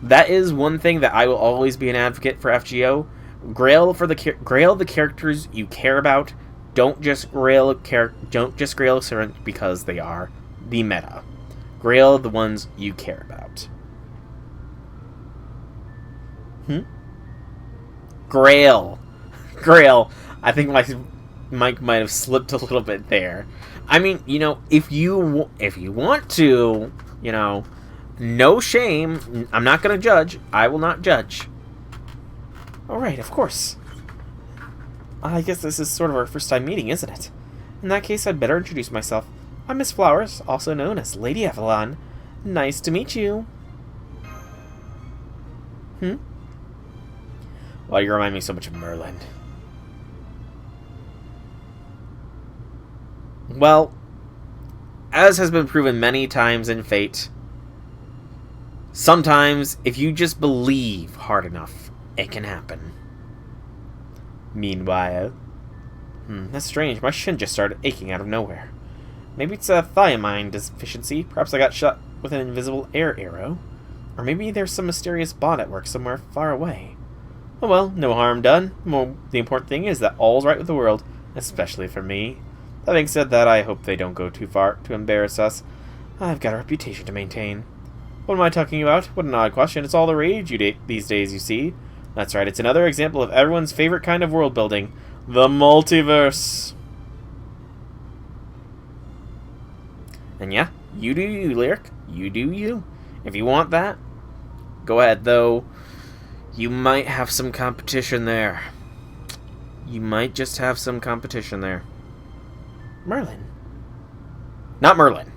That is one thing that I will always be an advocate for FGO. Grail the characters you care about. Don't just grail a servant because they are the meta. Grail the ones you care about. Grail. I think my mic might have slipped a little bit there. I mean, you know, if you want to, you know, no shame. I'm not gonna judge. I will not judge. Alright, of course. I guess this is sort of our first time meeting, isn't it? In that case, I'd better introduce myself. I'm Miss Flowers, also known as Lady Avalon. Nice to meet you. Why do you remind me so much of Merlin? Well, as has been proven many times in Fate, sometimes, if you just believe hard enough, it can happen. Meanwhile... that's strange. My shin just started aching out of nowhere. Maybe it's a thiamine deficiency. Perhaps I got shot with an invisible air arrow. Or maybe there's some mysterious bot at work somewhere far away. Oh well, no harm done. The important thing is that all's right with the world, especially for me. Having said that, I hope they don't go too far to embarrass us. I've got a reputation to maintain. What am I talking about? What an odd question. It's all the rage these days, you see. That's right, it's another example of everyone's favorite kind of world building. The multiverse. And yeah, you do you, Lyric. You do you. If you want that, go ahead, though. You might have some competition there. You might just have some competition there. Merlin. Not Merlin.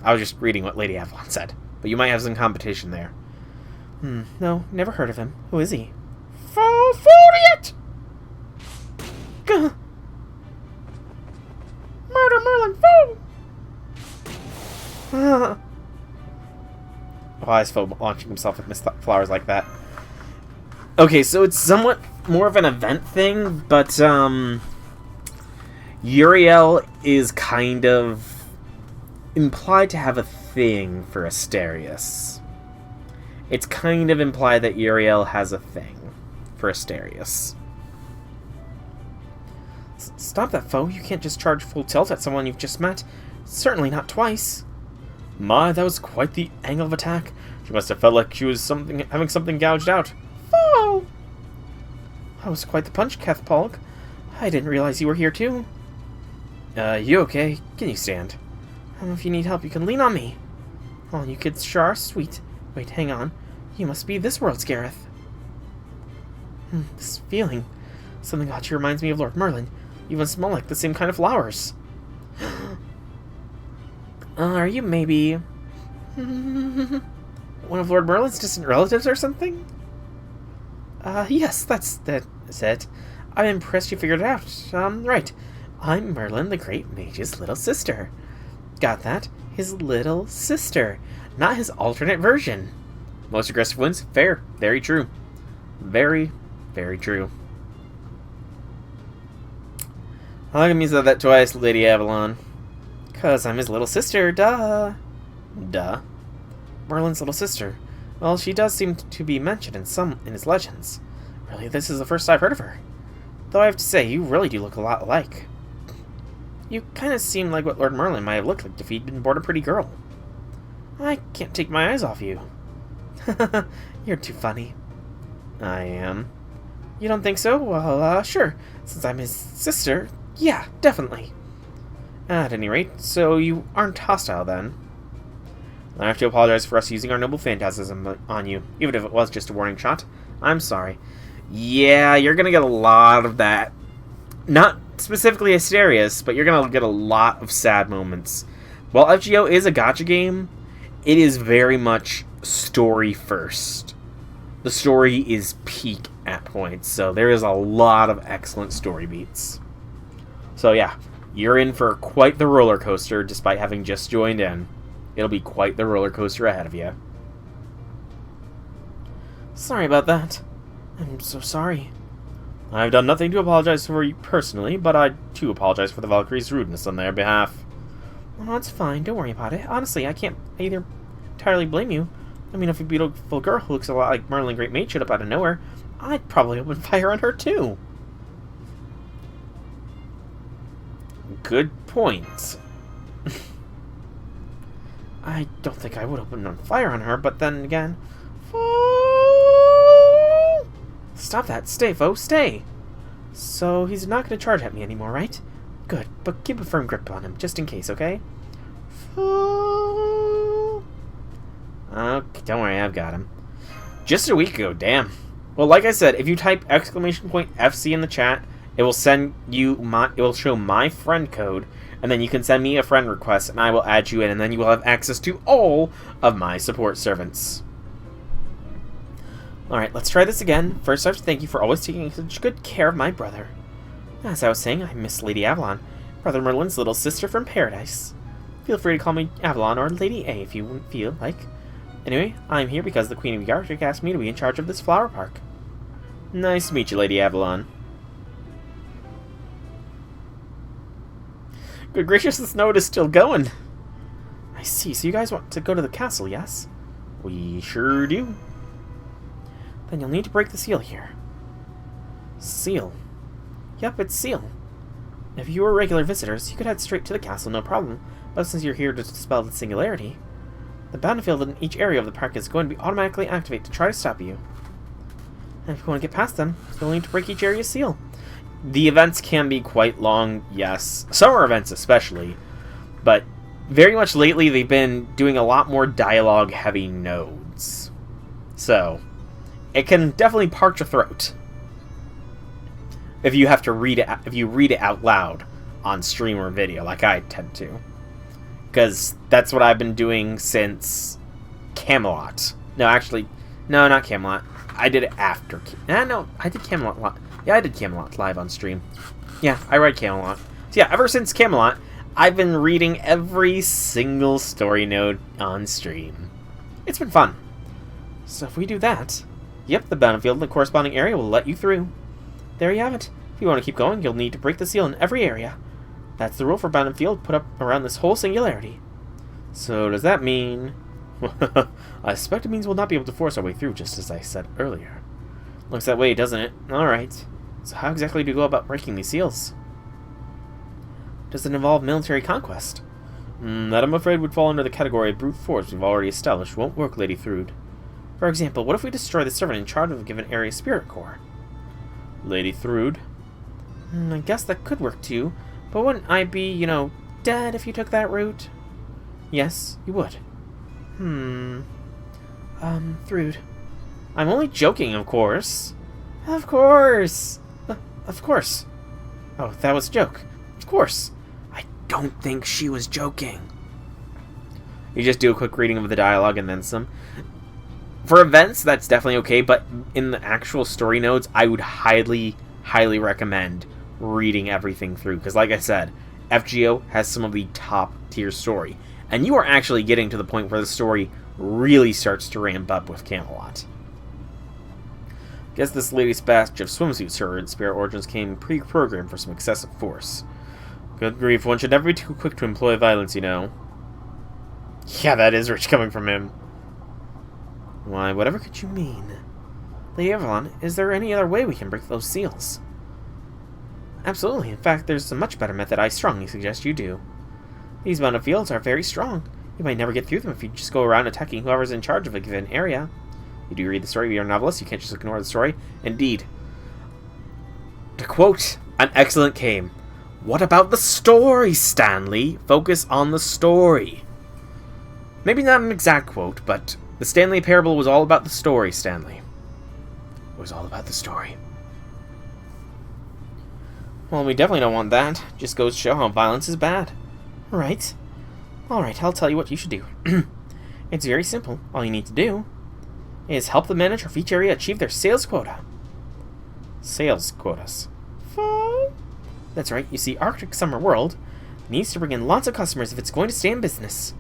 I was just reading what Lady Avalon said. But you might have some competition there. No, never heard of him. Who is he? Foliot! Murder Merlin, fool! Why is Foe launching himself at Miss Flowers like that? Okay, so it's somewhat more of an event thing, but Uriel is kind of implied to have a thing for Asterius. It's kind of implied that Uriel has a thing for Asterius. Stop that, Foe. You can't just charge full tilt at someone you've just met. Certainly not twice. My, that was quite the angle of attack. She must have felt like she was having something gouged out. Foe! That was quite the punch, Kethpolk. I didn't realize you were here too. You okay? Can you stand? If you need help, you can lean on me. Oh, you kids sure are sweet. Wait, hang on. You must be this world's Gareth. This feeling. Something about you reminds me of Lord Merlin. You even smell like the same kind of flowers. Are you maybe... one of Lord Merlin's distant relatives or something? Yes, that's it. I'm impressed you figured it out. Right. I'm Merlin, the Great Mage's little sister. Got that? His little sister. Not his alternate version. Most aggressive wins? Fair. Very true. Very, very true. How come you said that twice, Lady Avalon? 'Cause I'm his little sister, duh. Duh. Merlin's little sister. Well, she does seem to be mentioned in his legends. Really, this is the first I've heard of her. Though I have to say, you really do look a lot alike. You kind of seem like what Lord Merlin might have looked like if he'd been born a pretty girl. I can't take my eyes off you. You're too funny. I am. You don't think so? Well, sure. Since I'm his sister, yeah, definitely. At any rate, so you aren't hostile then. I have to apologize for us using our noble phantasm on you, even if it was just a warning shot. I'm sorry. Yeah, you're gonna get a lot of that. Not specifically Asterius, but you're gonna get a lot of sad moments. While FGO is a gacha game, it is very much story first. The story is peak at points, so there is a lot of excellent story beats. So yeah, you're in for quite the roller coaster despite having just joined in. It'll be quite the roller coaster ahead of you. Sorry about that. I'm so sorry. I've done nothing to apologize for you personally, but I too apologize for the Valkyrie's rudeness on their behalf. Oh, it's fine. Don't worry about it. Honestly, I can't either entirely blame you. I mean, if a beautiful girl who looks a lot like Merlin Great Mage showed up out of nowhere, I'd probably open fire on her too. Good point. I don't think I would open on fire on her, but then again... Foe! Stop that. Stay, Foe. Stay! So, he's not going to charge at me anymore, right? Good, but keep a firm grip on him, just in case, okay? Foe! Okay, don't worry, I've got him. Just a week ago, damn. Well, like I said, if you type !FC in the chat, it will send you it will show my friend code, and then you can send me a friend request, and I will add you in, and then you will have access to all of my support servants. Alright, let's try this again. First, I have to thank you for always taking such good care of my brother. As I was saying, I'm Miss Lady Avalon, Brother Merlin's little sister from Paradise. Feel free to call me Avalon or Lady A if you feel like. Anyway, I'm here because the Queen of the Arctic asked me to be in charge of this flower park. Nice to meet you, Lady Avalon. Good gracious, this note is still going. I see, so you guys want to go to the castle, yes? We sure do. Then you'll need to break the seal here. Seal? Yep, it's seal. If you were regular visitors, you could head straight to the castle, no problem. But since you're here to dispel the singularity, the battlefield in each area of the park is going to be automatically activated to try to stop you. And if you want to get past them, you'll need to break each area's seal. The events can be quite long, yes. Summer events especially. But very much lately, they've been doing a lot more dialogue-heavy nodes. So, it can definitely parch your throat. If you have to read it, if you read it out loud on stream or video, like I tend to. Because that's what I've been doing since Camelot. No, actually, no, not Camelot. I did it after. No, I did Camelot. Yeah, I did Camelot live on stream. Yeah, I read Camelot. So yeah, ever since Camelot, I've been reading every single story node on stream. It's been fun. So if we do that, yep, the battlefield in the corresponding area will let you through. There you have it. If you want to keep going, you'll need to break the seal in every area. That's the rule for battlefield put up around this whole singularity. So does that mean... I suspect it means we'll not be able to force our way through, just as I said earlier. Looks that way, doesn't it? Alright. So how exactly do you go about breaking these seals? Does it involve military conquest? That I'm afraid would fall under the category of brute force we've already established. Won't work, Lady Thrude. For example, what if we destroy the servant in charge of a given area's spirit core? Lady Thrude? I guess that could work too. But wouldn't I be, dead if you took that route? Yes, you would. Thrude. I'm only joking, of course. Of course! Of course. Oh, that was a joke. Of course. I don't think she was joking. You just do a quick reading of the dialogue and then some. For events, that's definitely okay, but in the actual story nodes, I would highly, highly recommend reading everything through. Because like I said, FGO has some of the top tier story. And you are actually getting to the point where the story really starts to ramp up with Camelot. Guess this latest batch of swimsuit servant spirit origins came pre-programmed for some excessive force. Good grief, one should never be too quick to employ violence, you know. Yeah, that is rich coming from him. Why, whatever could you mean? Lady Avalon, is there any other way we can break those seals? Absolutely. In fact, there's a much better method I strongly suggest you do. These battlefields are very strong. You might never get through them if you just go around attacking whoever's in charge of a given area. You do read the story, you're a novelist, you can't just ignore the story. Indeed. To quote an excellent game, what about the story, Stanley? Focus on the story. Maybe not an exact quote, but the Stanley Parable was all about the story, Stanley. It was all about the story. Well, we definitely don't want that. Just goes to show how violence is bad. Right. Alright, I'll tell you what you should do. It's very simple. All you need to do is help the manager of each area achieve their sales quota. Sales quotas. Fun. That's right. You see, Arctic Summer World needs to bring in lots of customers if it's going to stay in business.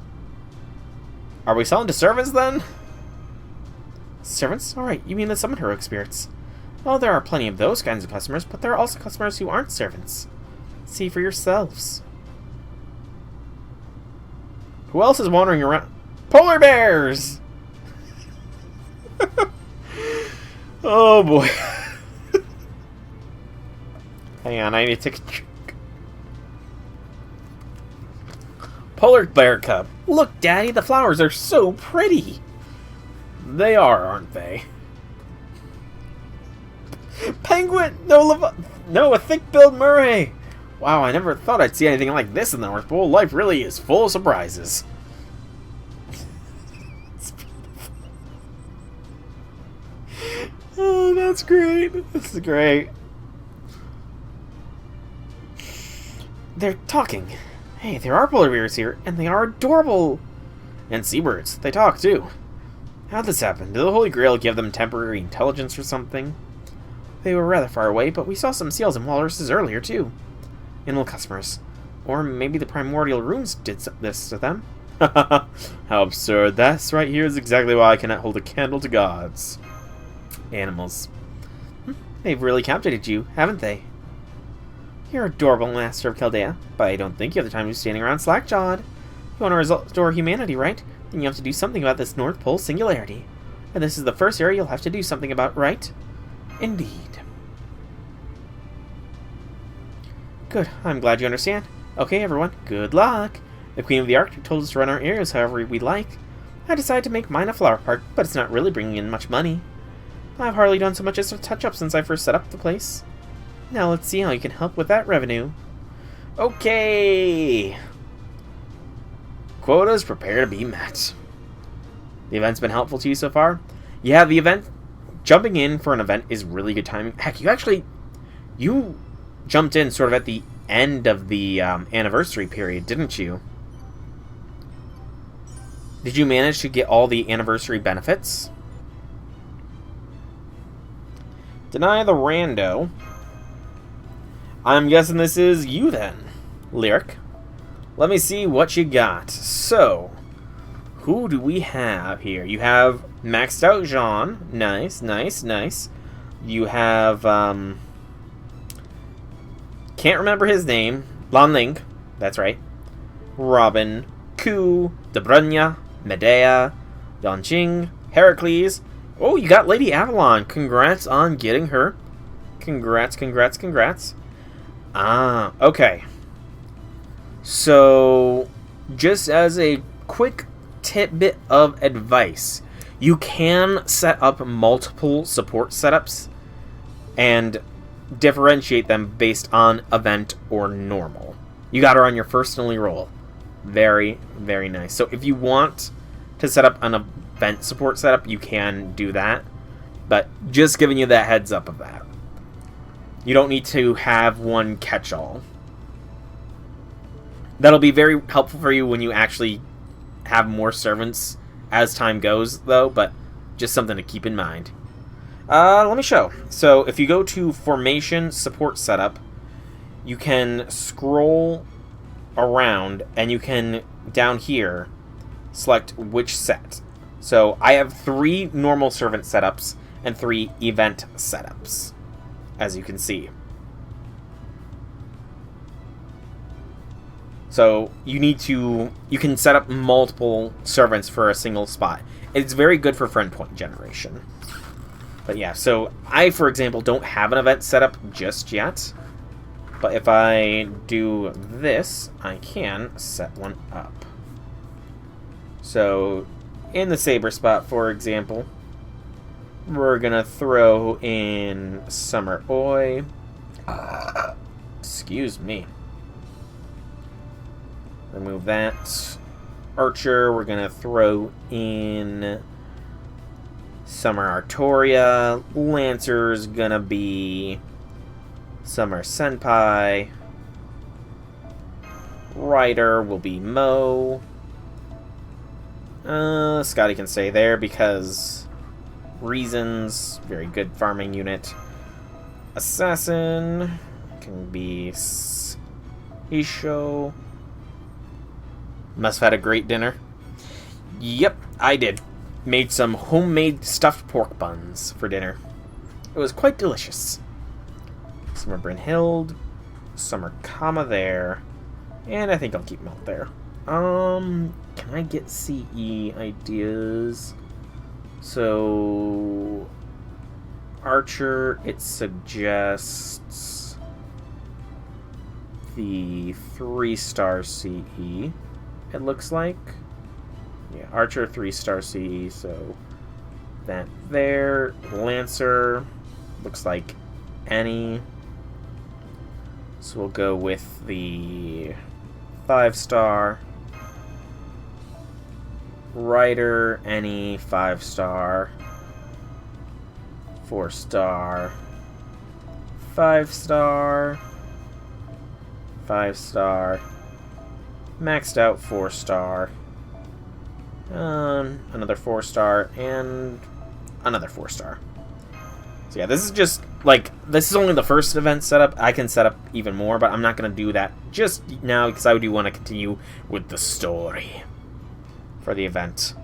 Are we selling to servants, then? Servants? Alright, you mean the summon heroic spirits. Well, there are plenty of those kinds of customers, but there are also customers who aren't servants. See for yourselves. Who else is wandering around? Polar bears! Oh boy. Hang on, I need to take a drink. Polar bear cub. Look, Daddy, the flowers are so pretty. They are, aren't they? Penguin! No, a thick-billed Murray! Wow, I never thought I'd see anything like this in the North Pole. Life really is full of surprises. It's beautiful. Oh, that's great. This is great. They're talking. Hey, there are polar bears here, and they are adorable. And seabirds. They talk, too. How'd this happen? Did the Holy Grail give them temporary intelligence or something? They were rather far away, but we saw some seals and walruses earlier, too. Animal customers. Or maybe the primordial runes did this to them. How absurd. This right here is exactly why I cannot hold a candle to gods. Animals. They've really captivated you, haven't they? You're adorable, Master of Chaldea, but I don't think you have the time to be standing around slack-jawed. You want to restore humanity, right? And you have to do something about this North Pole singularity. And this is the first area you'll have to do something about, right? Indeed. Good, I'm glad you understand. Okay, everyone, good luck. The Queen of the Arctic told us to run our areas however we like. I decided to make mine a flower park, but it's not really bringing in much money. I've hardly done so much as a touch-up since I first set up the place. Now let's see how you can help with that revenue. Okay! Quotas prepare to be met. The event's been helpful to you so far? Yeah, the event... Jumping in for an event is really good timing. Heck, you jumped in sort of at the end of the anniversary period, didn't you? Did you manage to get all the anniversary benefits? Deny the rando. I'm guessing this is you then, Lyric. Let me see what you got. So, who do we have here? You have maxed out Jean. Nice, nice, nice. You have, can't remember his name. Lan Ling. That's right. Robin. Ku. Dobrunya. Medea. Dongjing. Heracles. Oh, you got Lady Avalon. Congrats on getting her. Congrats, congrats, congrats. Ah, okay. So, just as a quick tidbit of advice, you can set up multiple support setups and differentiate them based on event or normal. You got her on your first and only roll. Very, very nice. So if you want to set up an event support setup, you can do that. But just giving you that heads up of that. You don't need to have one catch-all. That'll be very helpful for you when you actually have more servants as time goes, though, but just something to keep in mind. Let me show. So if you go to Formation Support Setup, you can scroll around and you can, down here, select which set. So I have 3 normal servant setups and 3 event setups, as you can see. So you can set up multiple servants for a single spot. It's very good for friend point generation. But yeah, so I, for example, don't have an event set up just yet. But if I do this, I can set one up. So in the Saber spot, for example, we're going to throw in Summer Oi. Excuse me. Remove that. Archer, we're going to throw in Summer Artoria. Lancer's going to be Summer Senpai. Rider will be Mo. Scotty can stay there because reasons. Very good farming unit. Assassin can be Isho. Must have had a great dinner. Yep, I did. Made some homemade stuffed pork buns for dinner. It was quite delicious. Summer Brynhild. Summer Kama there. And I think I'll keep Melt there. Can I get CE ideas? So Archer, it suggests the 3-star CE, it looks like. Yeah, Archer 3-star CE, so that there. Lancer looks like any. So we'll go with the 5-star. Rider, any 5-star. 4-star. 5-star. 5-star. Maxed out 4-star. Another 4-star, and another 4-star. So yeah, this is just, like, this is only the first event setup. I can set up even more, but I'm not going to do that just now because I do want to continue with the story for the event.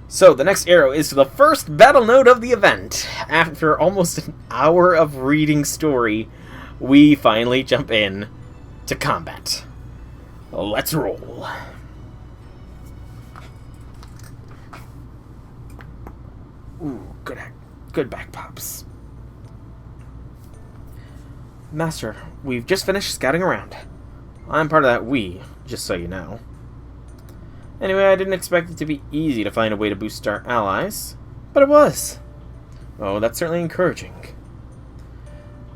So the next arrow is to the first battle node of the event. After almost an hour of reading story, we finally jump in to combat. Let's roll. Ooh, good back pops. Master, we've just finished scouting around. I'm part of that we, just so you know. Anyway, I didn't expect it to be easy to find a way to boost our allies, but it was. Oh, that's certainly encouraging.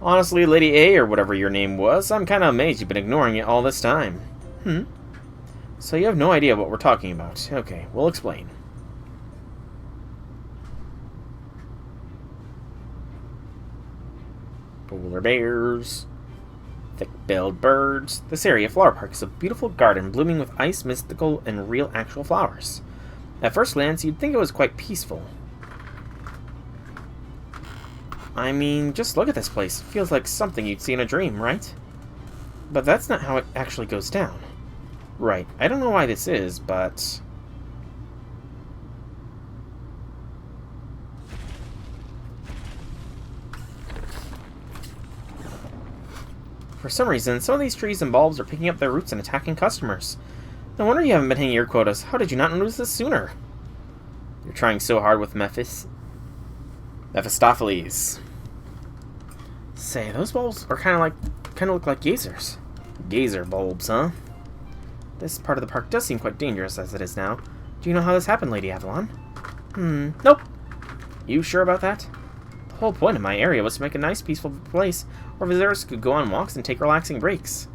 Honestly, Lady A, or whatever your name was, I'm kind of amazed you've been ignoring it all this time. So you have no idea what we're talking about. Okay, we'll explain. Polar bears, thick-billed birds. This area, Flower Park, is a beautiful garden blooming with ice, mystical, and real actual flowers. At first glance, you'd think it was quite peaceful. I mean, just look at this place. It feels like something you'd see in a dream, right? But that's not how it actually goes down. Right, I don't know why this is, but... For some reason, some of these trees and bulbs are picking up their roots and attacking customers. No wonder you haven't been hitting your quotas. How did you not notice this sooner? You're trying so hard with Mephistopheles. Say, those bulbs are kind of look like geysers. Geyser bulbs, huh? This part of the park does seem quite dangerous as it is now. Do you know how this happened, Lady Avalon? Nope. You sure about that? The whole point of my area was to make a nice, peaceful place where visitors could go on walks and take relaxing breaks.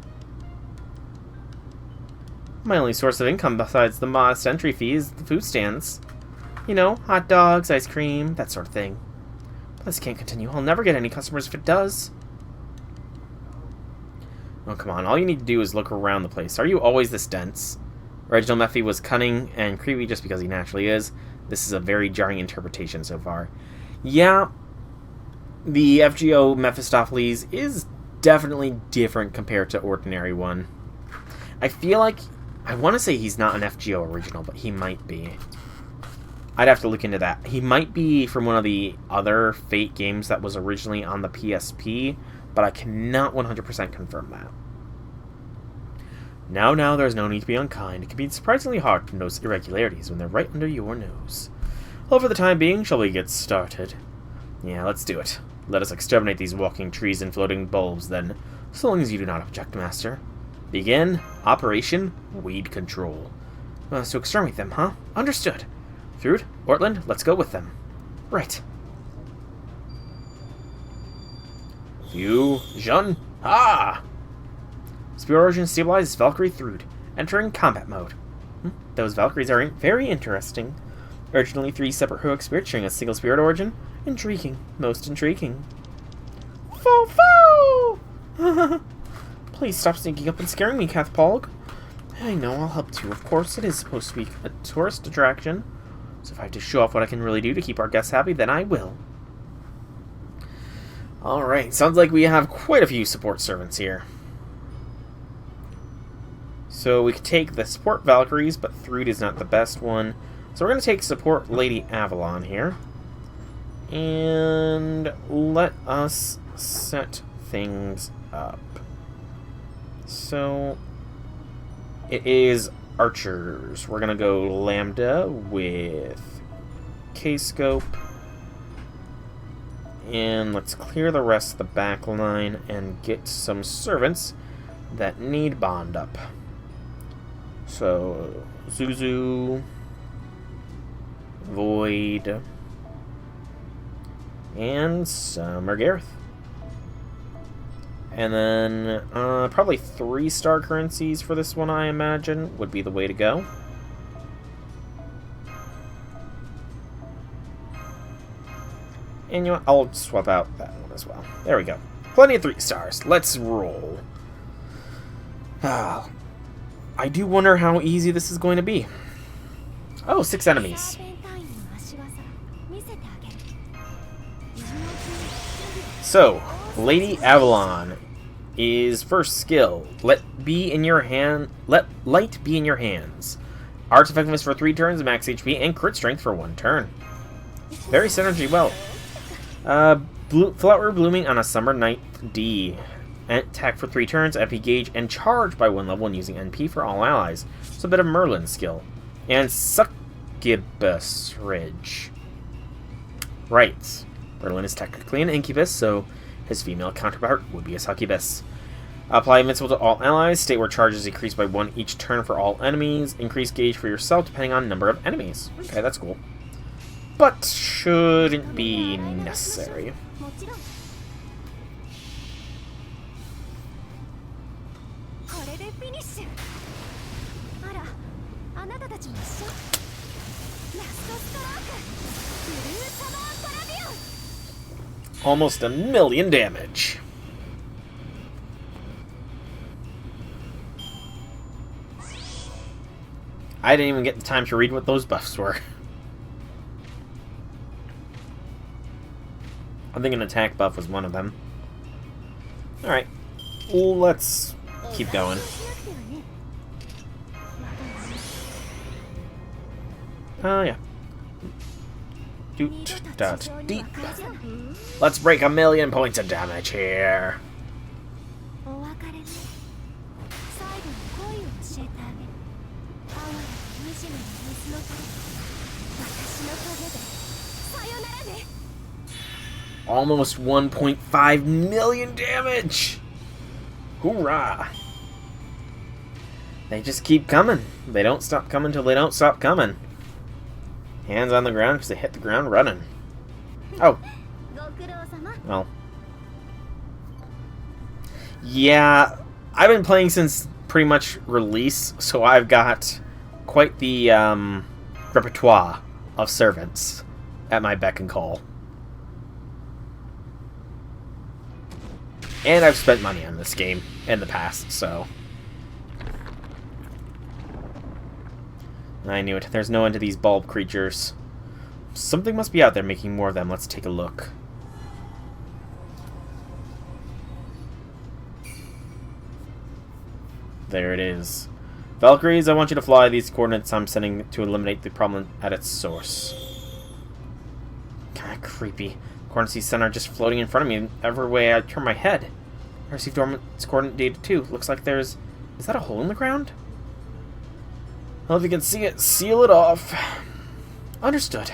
My only source of income besides the modest entry fee is the food stands. You know, hot dogs, ice cream, that sort of thing. But this can't continue. I'll never get any customers if it does. Oh, come on. All you need to do is look around the place. Are you always this dense? Reginald Mephi was cunning and creepy just because he naturally is. This is a very jarring interpretation so far. Yeah, the FGO Mephistopheles is definitely different compared to ordinary one. I feel like... I want to say he's not an FGO original, but he might be. I'd have to look into that. He might be from one of the other Fate games that was originally on the PSP, but I cannot 100% confirm that. Now, there's no need to be unkind. It can be surprisingly hard to notice irregularities when they're right under your nose. Well, for the time being, shall we get started? Yeah, let's do it. Let us exterminate these walking trees and floating bulbs, then, so long as you do not object, Master. Begin Operation Weed Control. So exterminate them, huh? Understood. Thrud, Ortland, let's go with them. Right. Fusion. Ah! Spear Origin stabilizes Valkyrie Thrud, entering combat mode. Those Valkyries are very interesting. Originally 3 separate heroic spirits sharing a single spirit origin. Intriguing. Most intriguing. Foo-foo! Please stop sneaking up and scaring me, Cathpog. I know, I'll help too, of course. It is supposed to be a tourist attraction. So if I have to show off what I can really do to keep our guests happy, then I will. Alright, sounds like we have quite a few support servants here. So we could take the support Valkyries, but Thrud is not the best one. So we're going to take support Lady Avalon here. And let us set things up. So it is archers. We're going to go Lambda with K-Scope. And let's clear the rest of the back line and get some servants that need bond up. So, Zuzu, Void, and Summer Gareth. And then, probably 3-star currencies for this one, I imagine, would be the way to go. And you know what? I'll swap out that one as well. There we go. Plenty of 3 stars. Let's roll. I do wonder how easy this is going to be. Oh, 6 enemies. So, Lady Avalon is first skill. Let light be in your hands. Arts effectiveness for 3 turns, max HP, and crit strength for 1 turn. Very synergy well. Flower blooming on a summer night D. Attack for 3 turns, MP gauge, and charge by 1 level when using NP for all allies. So a bit of Merlin's skill. And Succubus Ridge. Right. Berlin is technically an incubus, so his female counterpart would be a succubus. Apply invincible to all allies. State where charges increase by 1 each turn for all enemies. Increase gauge for yourself depending on number of enemies. Okay, that's cool. But shouldn't be necessary. Almost 1,000,000 damage. I didn't even get the time to read what those buffs were. I think an attack buff was one of them. Alright, let's keep going. Oh, yeah. Doot, dot, deep. Let's break 1,000,000 points of damage here. Almost 1.5 million damage! Hoorah! They just keep coming. They don't stop coming till they don't stop coming. Hands on the ground because they hit the ground running. Oh. Well. Yeah, I've been playing since pretty much release, so I've got quite the repertoire of servants at my beck and call. And I've spent money on this game in the past, so... I knew it. There's no end to these bulb creatures. Something must be out there making more of them. Let's take a look. There it is. Valkyries, I want you to fly these coordinates I'm sending to eliminate the problem at its source. Kinda creepy. Coordinates you sent are just floating in front of me every way I turn my head. I received its coordinate data too. Looks like there's... Is that a hole in the ground? Well, if you can see it, seal it off. Understood.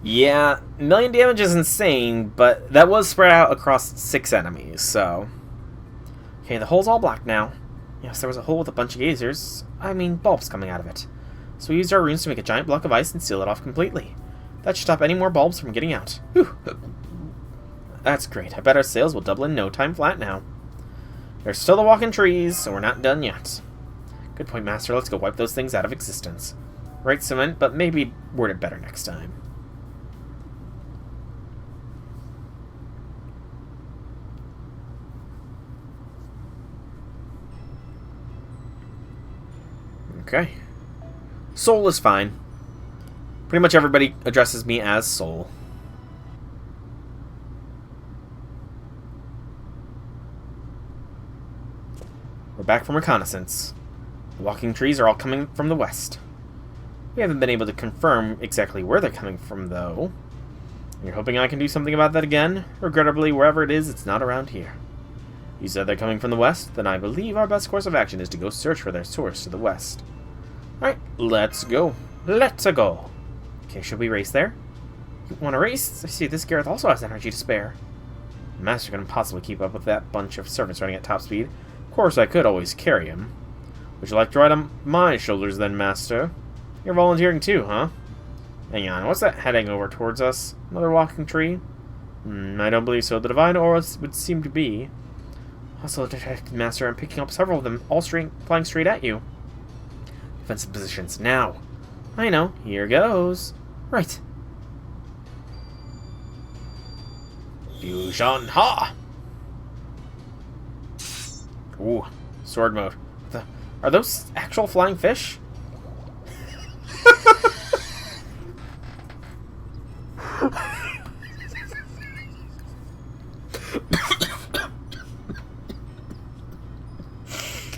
Yeah, 1,000,000 damage is insane, but that was spread out across 6 enemies, so... Okay, the hole's all blocked now. Yes, there was a hole with a bunch of geysers. I mean, bulbs coming out of it. So we used our runes to make a giant block of ice and seal it off completely. That should stop any more bulbs from getting out. Whew. That's great. I bet our sales will double in no time flat now. There's still the walking trees, so we're not done yet. Good point, Master. Let's go wipe those things out of existence. Right, Cement, but maybe word it better next time. Okay. Soul is fine. Pretty much everybody addresses me as Soul. We're back from reconnaissance. The walking trees are all coming from the west. We haven't been able to confirm exactly where they're coming from, though. You're hoping I can do something about that again? Regrettably, wherever it is, it's not around here. You said they're coming from the west? Then I believe our best course of action is to go search for their source to the west. Alright, let's go. Let's go. Okay, should we race there? You want to race? I see this Gareth also has energy to spare. The Master couldn't possibly keep up with that bunch of servants running at top speed. Of course, I could always carry him. Would you like to ride on my shoulders then, Master? You're volunteering too, huh? Hang on, what's that heading over towards us? Another walking tree? I don't believe so. The divine aura would seem to be. Also detected, Master. I'm picking up several of them, all flying straight at you. Defensive positions, now. I know. Here goes. Right. Fusion Ha! Ooh, sword mode. Are those actual flying fish?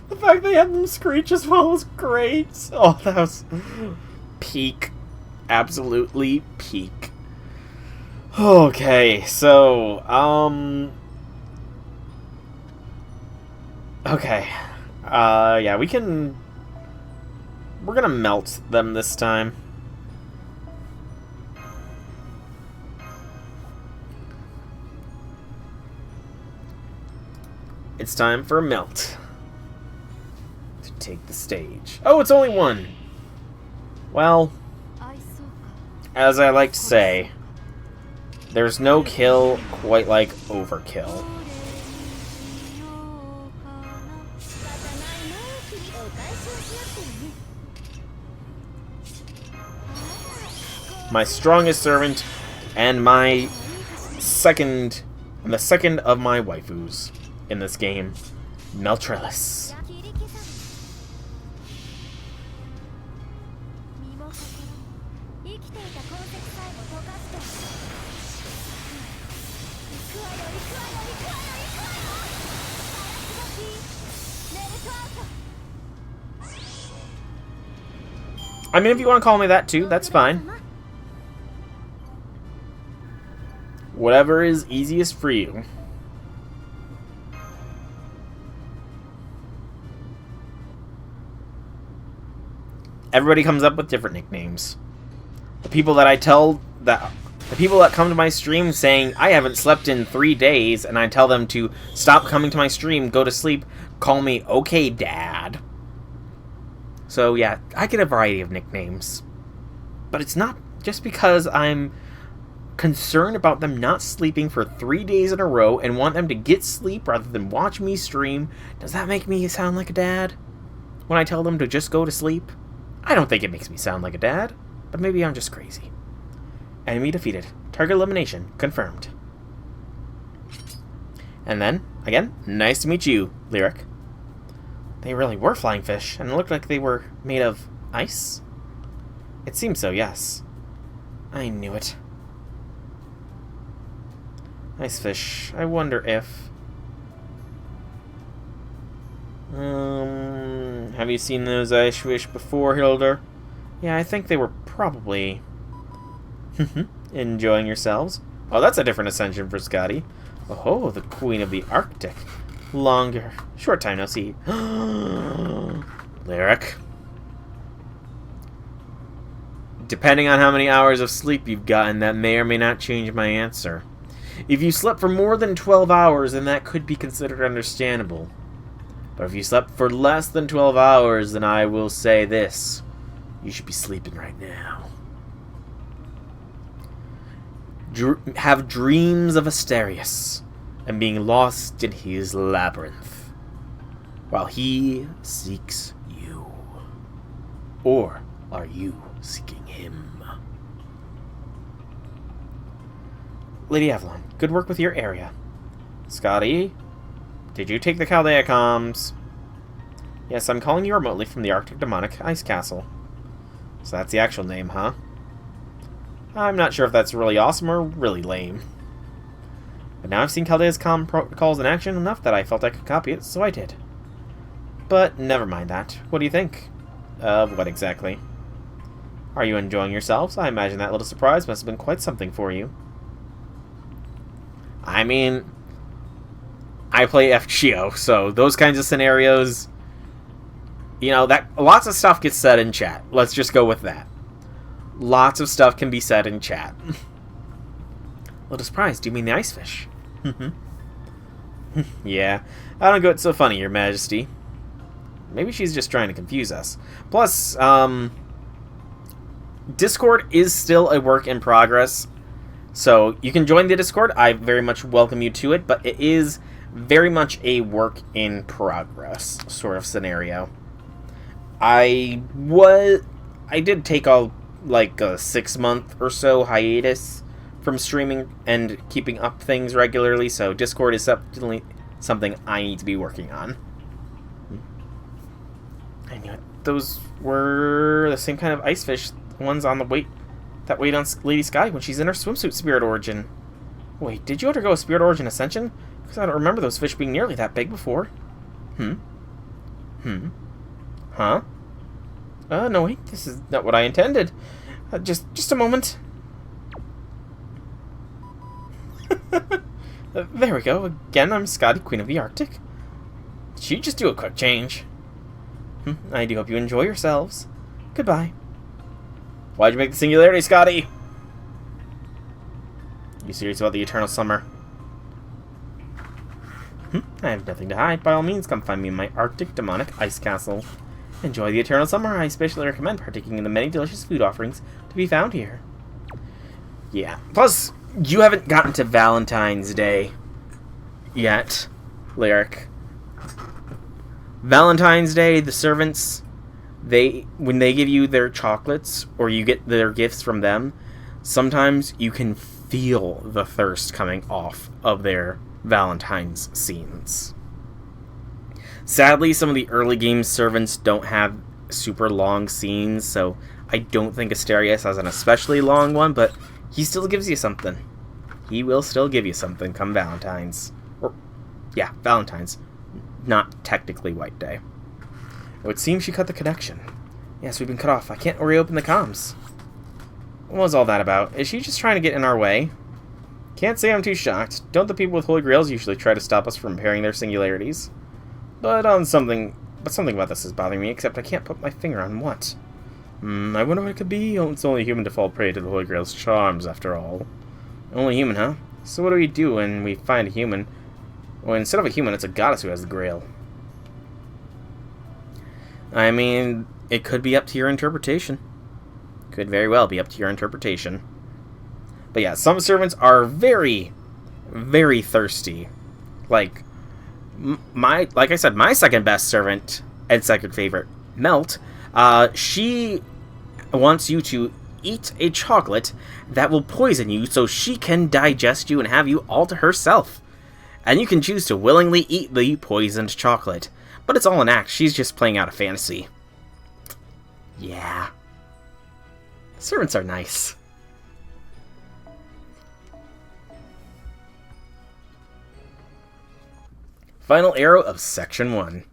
The fact they had them screech as well was great. Oh, that was peak. Absolutely peak. Okay, so, okay. Yeah, we're gonna melt them this time. it's time for Melt to take the stage. Oh, it's only one! Well, as I like to say, there's no kill quite like overkill. My strongest servant and my second, the second of my waifus in this game, Meltrilus. I mean, if you want to call me that too, that's fine. Whatever is easiest for you. Everybody comes up with different nicknames. The people that come to my stream saying I haven't slept in 3 days, and I tell them to stop coming to my stream, go to sleep, call me okay dad. So yeah, I get a variety of nicknames. But it's not just because I'm concerned about them not sleeping for 3 days in a row and want them to get sleep rather than watch me stream. Does that make me sound like a dad? When I tell them to just go to sleep? I don't think it makes me sound like a dad, but maybe I'm just crazy. Enemy defeated. Target elimination confirmed. And then, again, nice to meet you, Lyric. They really were flying fish, and it looked like they were made of ice? It seems so, yes. I knew it. Ice fish. I wonder if... have you seen those ice fish before, Hilder? Yeah, I think they were probably... enjoying yourselves. Oh, that's a different ascension for Scotty. Oh, the Queen of the Arctic. Longer. Short time no see. Lyric. Depending on how many hours of sleep you've gotten, that may or may not change my answer. If you slept for more than 12 hours, then that could be considered understandable. But if you slept for less than 12 hours, then I will say this. You should be sleeping right now. Have dreams of Asterius and being lost in his labyrinth while he seeks you. Or are you seeking him? Lady Avalon, good work with your area. Scotty, did you take the Chaldea comms? Yes, I'm calling you remotely from the Arctic Demonic Ice Castle. So that's the actual name, huh? I'm not sure if that's really awesome or really lame. But now I've seen Chaldea's comm protocols in action enough that I felt I could copy it, so I did. But never mind that. What do you think? Of what exactly? Are you enjoying yourselves? I imagine that little surprise must have been quite something for you. I mean, I play FGO, so those kinds of scenarios, you know, that lots of stuff gets said in chat. Let's just go with that. Lots of stuff can be said in chat. Little surprise, do you mean the ice fish? Yeah, I don't get so funny, Your Majesty. Maybe she's just trying to confuse us. Plus, Discord is still a work in progress. So, you can join the Discord. I very much welcome you to it, but it is very much a work in progress sort of scenario. I did take a 6-month or so hiatus from streaming and keeping up things regularly, so Discord is definitely something I need to be working on. I knew it. Those were the same kind of ice fish, the ones on the that wait on Lady Sky when she's in her swimsuit Spirit Origin. Wait, did you undergo a Spirit Origin Ascension? Because I don't remember those fish being nearly that big before. Huh? No wait, this is not what I intended. Just a moment. There we go. Again, I'm Scotty, Queen of the Arctic. Did you just do a quick change? I do hope you enjoy yourselves. Goodbye. Why'd you make the singularity, Scotty? You serious about the eternal summer? I have nothing to hide. By all means, come find me in my Arctic demonic ice castle. Enjoy the eternal summer. I especially recommend partaking in the many delicious food offerings to be found here. Yeah. Plus, you haven't gotten to Valentine's Day yet, Lyric. Valentine's Day, the servants, when they give you their chocolates or you get their gifts from them, sometimes you can feel the thirst coming off of their Valentine's scenes. Sadly, some of the early game servants don't have super long scenes, so I don't think Asterius has an especially long one, but he still gives you something. He will still give you something come Valentine's. Yeah, Valentine's. Not technically White Day. It would seem she cut the connection. Yes, we've been cut off. I can't reopen the comms. What was all that about? Is she just trying to get in our way? Can't say I'm too shocked. Don't the people with holy grails usually try to stop us from pairing their singularities? But something about this is bothering me, except I can't put my finger on what. I wonder what it could be. Oh, it's only human to fall prey to the holy grail's charms, after all. Only human, huh? So what do we do when we find a human? Well, instead of a human, it's a goddess who has the grail. I mean, it could be up to your interpretation. Could very well be up to your interpretation. But yeah, some servants are very, very thirsty. Like I said, my second best servant and second favorite, Melt, she wants you to eat a chocolate that will poison you so she can digest you and have you all to herself. And you can choose to willingly eat the poisoned chocolate. But it's all an act. She's just playing out a fantasy. Yeah. Servants are nice. Final arrow of Section 1.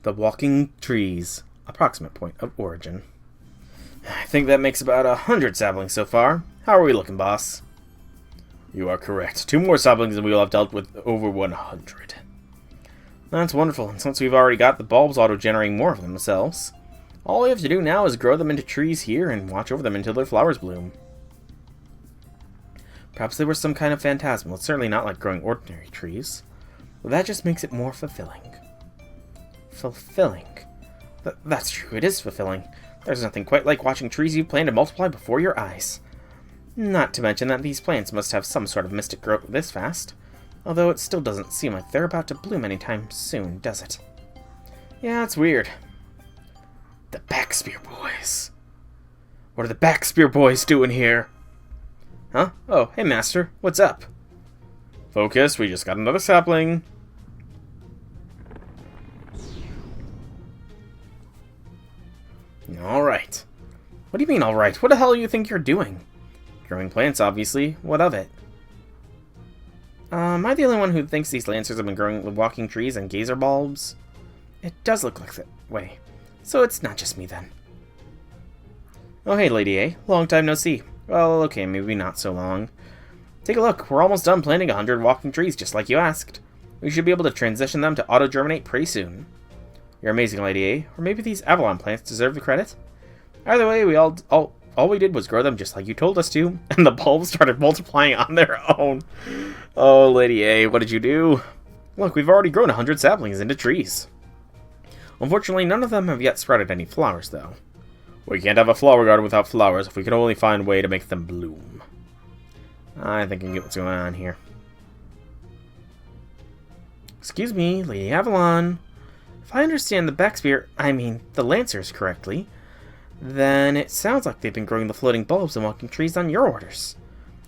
The walking trees. Approximate point of origin. I think that makes about 100 saplings so far. How are we looking, boss? You are correct. 2 more saplings and we will have dealt with over 100. That's wonderful, and since we've already got the bulbs auto-generating more of themselves, all we have to do now is grow them into trees here and watch over them until their flowers bloom. Perhaps they were some kind of phantasmal. It's certainly not like growing ordinary trees. But that just makes it more fulfilling. Fulfilling. That's true, it is fulfilling. There's nothing quite like watching trees you plan to multiply before your eyes. Not to mention that these plants must have some sort of mystic growth this fast. Although it still doesn't seem like they're about to bloom anytime soon, does it? Yeah, it's weird. The Backspear Boys. What are the Backspear Boys doing here? Huh? Oh, hey Master, what's up? Focus, we just got another sapling. Alright. What do you mean, alright? What the hell do you think you're doing? Growing plants, obviously. What of it? Am I the only one who thinks these lancers have been growing with walking trees and gazer bulbs? It does look like that way. So it's not just me, then. Oh, hey, Lady A. Long time no see. Well, okay, maybe not so long. Take a look. We're almost done planting 100 walking trees, just like you asked. We should be able to transition them to auto-germinate pretty soon. You're amazing, Lady A. Or maybe these Avalon plants deserve the credit? Either way, all we did was grow them just like you told us to, and the bulbs started multiplying on their own. Oh, Lady A, what did you do? Look, we've already grown 100 saplings into trees. Unfortunately, none of them have yet sprouted any flowers, though. We can't have a flower garden without flowers if we can only find a way to make them bloom. I think I can get what's going on here. Excuse me, Lady Avalon. If I understand the Lancers correctly, then it sounds like they've been growing the floating bulbs and walking trees on your orders.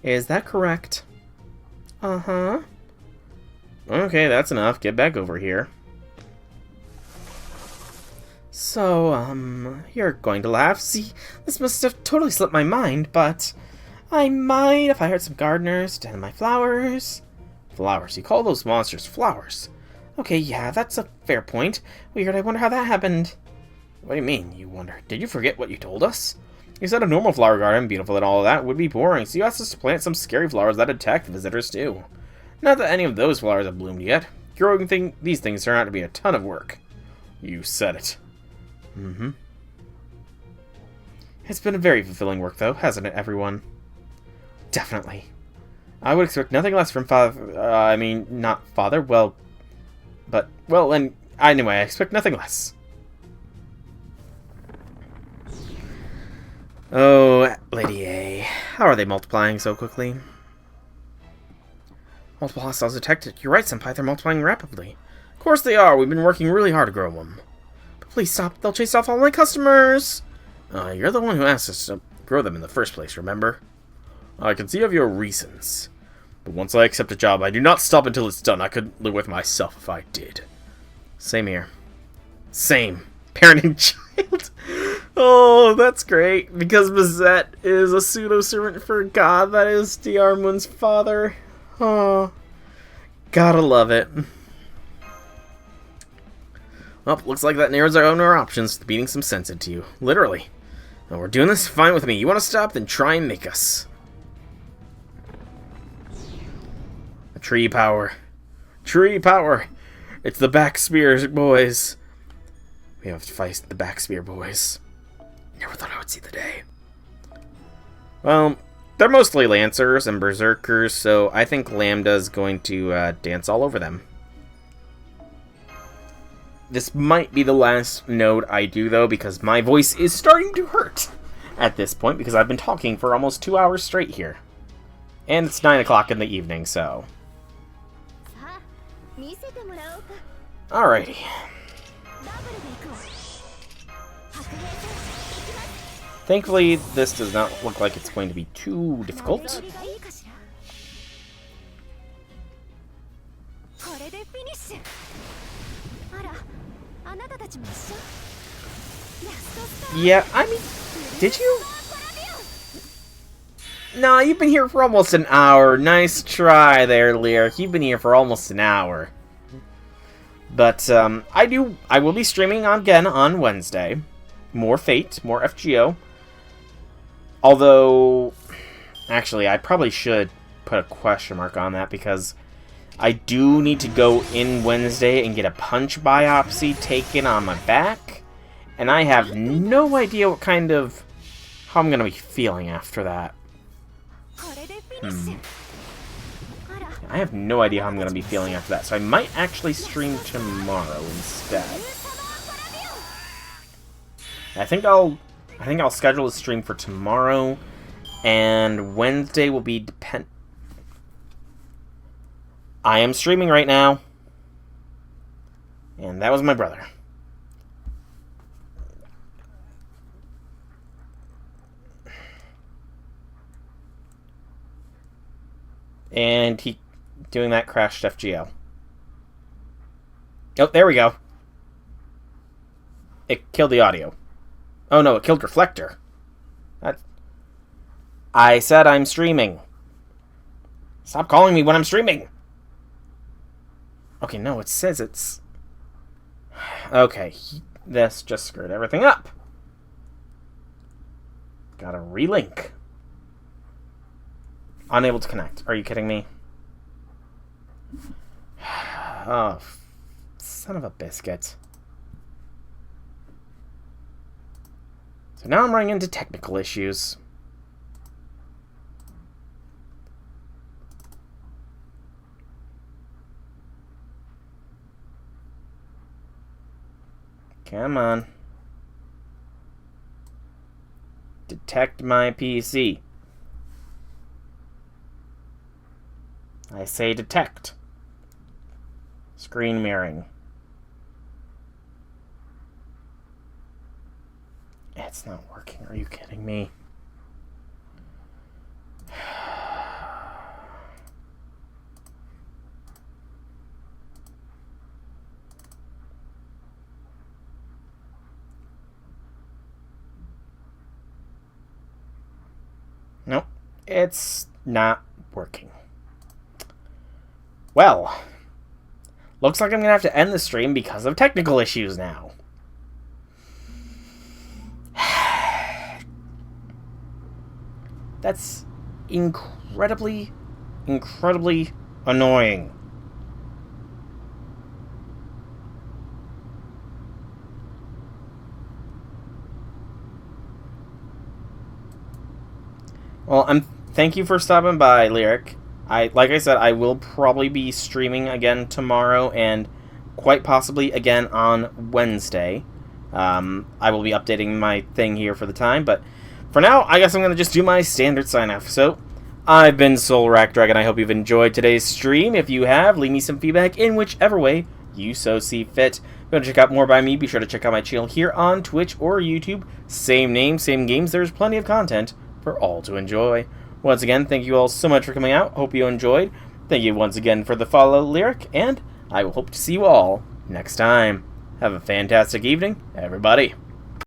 Is that correct? Uh-huh. Okay, that's enough. Get back over here. So, you're going to laugh. See, this must have totally slipped my mind, but I might have hired some gardeners to tend my flowers. Flowers? You call those monsters flowers? Okay, yeah, that's a fair point. Weird, I wonder how that happened. What do you mean, you wonder? Did you forget what you told us? You said a normal flower garden, beautiful and all of that, would be boring, so you asked us to plant some scary flowers that attack the visitors too. Not that any of those flowers have bloomed yet. Growing these things turn out to be a ton of work. You said it. Mm-hmm. It's been a very fulfilling work, though, hasn't it, everyone? Definitely. I would expect nothing less from Father... I mean, not Father, well... But, well, and anyway, I expect nothing less. Oh, Lady A. How are they multiplying so quickly? Multiple hostiles detected. You're right, Senpai, they're multiplying rapidly. Of course they are. We've been working really hard to grow them. But please stop. They'll chase off all my customers. You're the one who asked us to grow them in the first place, remember? I can see you have your reasons. But once I accept a job, I do not stop until it's done. I couldn't live with myself if I did. Same here. Same. Parent and child. Oh, that's great. Because Mazette is a pseudo-servant for God. That is Diarmun's father. Oh, gotta love it. Well, looks like that narrows our options to beating some sense into you. Literally. Well, we're doing this fine with me. You want to stop? Then try and make us. Tree power. Tree power. It's the back spear boys. We have to fight the back spear boys. Never thought I would see the day. Well, they're mostly Lancers and Berserkers, so I think Lambda's going to dance all over them. This might be the last node I do, though, because my voice is starting to hurt at this point, because I've been talking for almost 2 hours straight here. And it's 9 o'clock in the evening, so... Alrighty. Thankfully, this does not look like it's going to be too difficult. Yeah, I mean, did you? No, you've been here for almost an hour. Nice try there, Lyric. You've been here for almost an hour. But, I will be streaming again on Wednesday. More Fate, more FGO. Although, actually, I probably should put a question mark on that, because I do need to go in Wednesday and get a punch biopsy taken on my back. And I have no idea what kind of... how I'm going to be feeling after that. I have no idea how I'm going to be feeling after that, so I might actually stream tomorrow instead. I think I'll schedule a stream for tomorrow, and Wednesday will be I am streaming right now, and that was my brother. And he doing that crashed FGO. Oh, there we go. It killed the audio. Oh no, it killed Reflector. I said I'm streaming. Stop calling me when I'm streaming. Okay, no, it says it's... Okay, this just screwed everything up. Gotta relink. Unable to connect. Are you kidding me? Oh, son of a biscuit. So now I'm running into technical issues. Come on. Detect my PC. I say detect. Screen mirroring. It's not working. Are you kidding me? Nope. It's not working. Well, looks like I'm going to have to end the stream because of technical issues now. That's incredibly, incredibly annoying. Well, thank you for stopping by, Lyric. Like I said, I will probably be streaming again tomorrow and quite possibly again on Wednesday. I will be updating my thing here for the time, but for now, I guess I'm going to just do my standard sign-off. So, I've been Soul Rack Dragon. I hope you've enjoyed today's stream. If you have, leave me some feedback in whichever way you so see fit. If you want to check out more by me, be sure to check out my channel here on Twitch or YouTube. Same name, same games. There's plenty of content for all to enjoy. Once again, thank you all so much for coming out. Hope you enjoyed. Thank you once again for the follow, Lyric, and I will hope to see you all next time. Have a fantastic evening, everybody.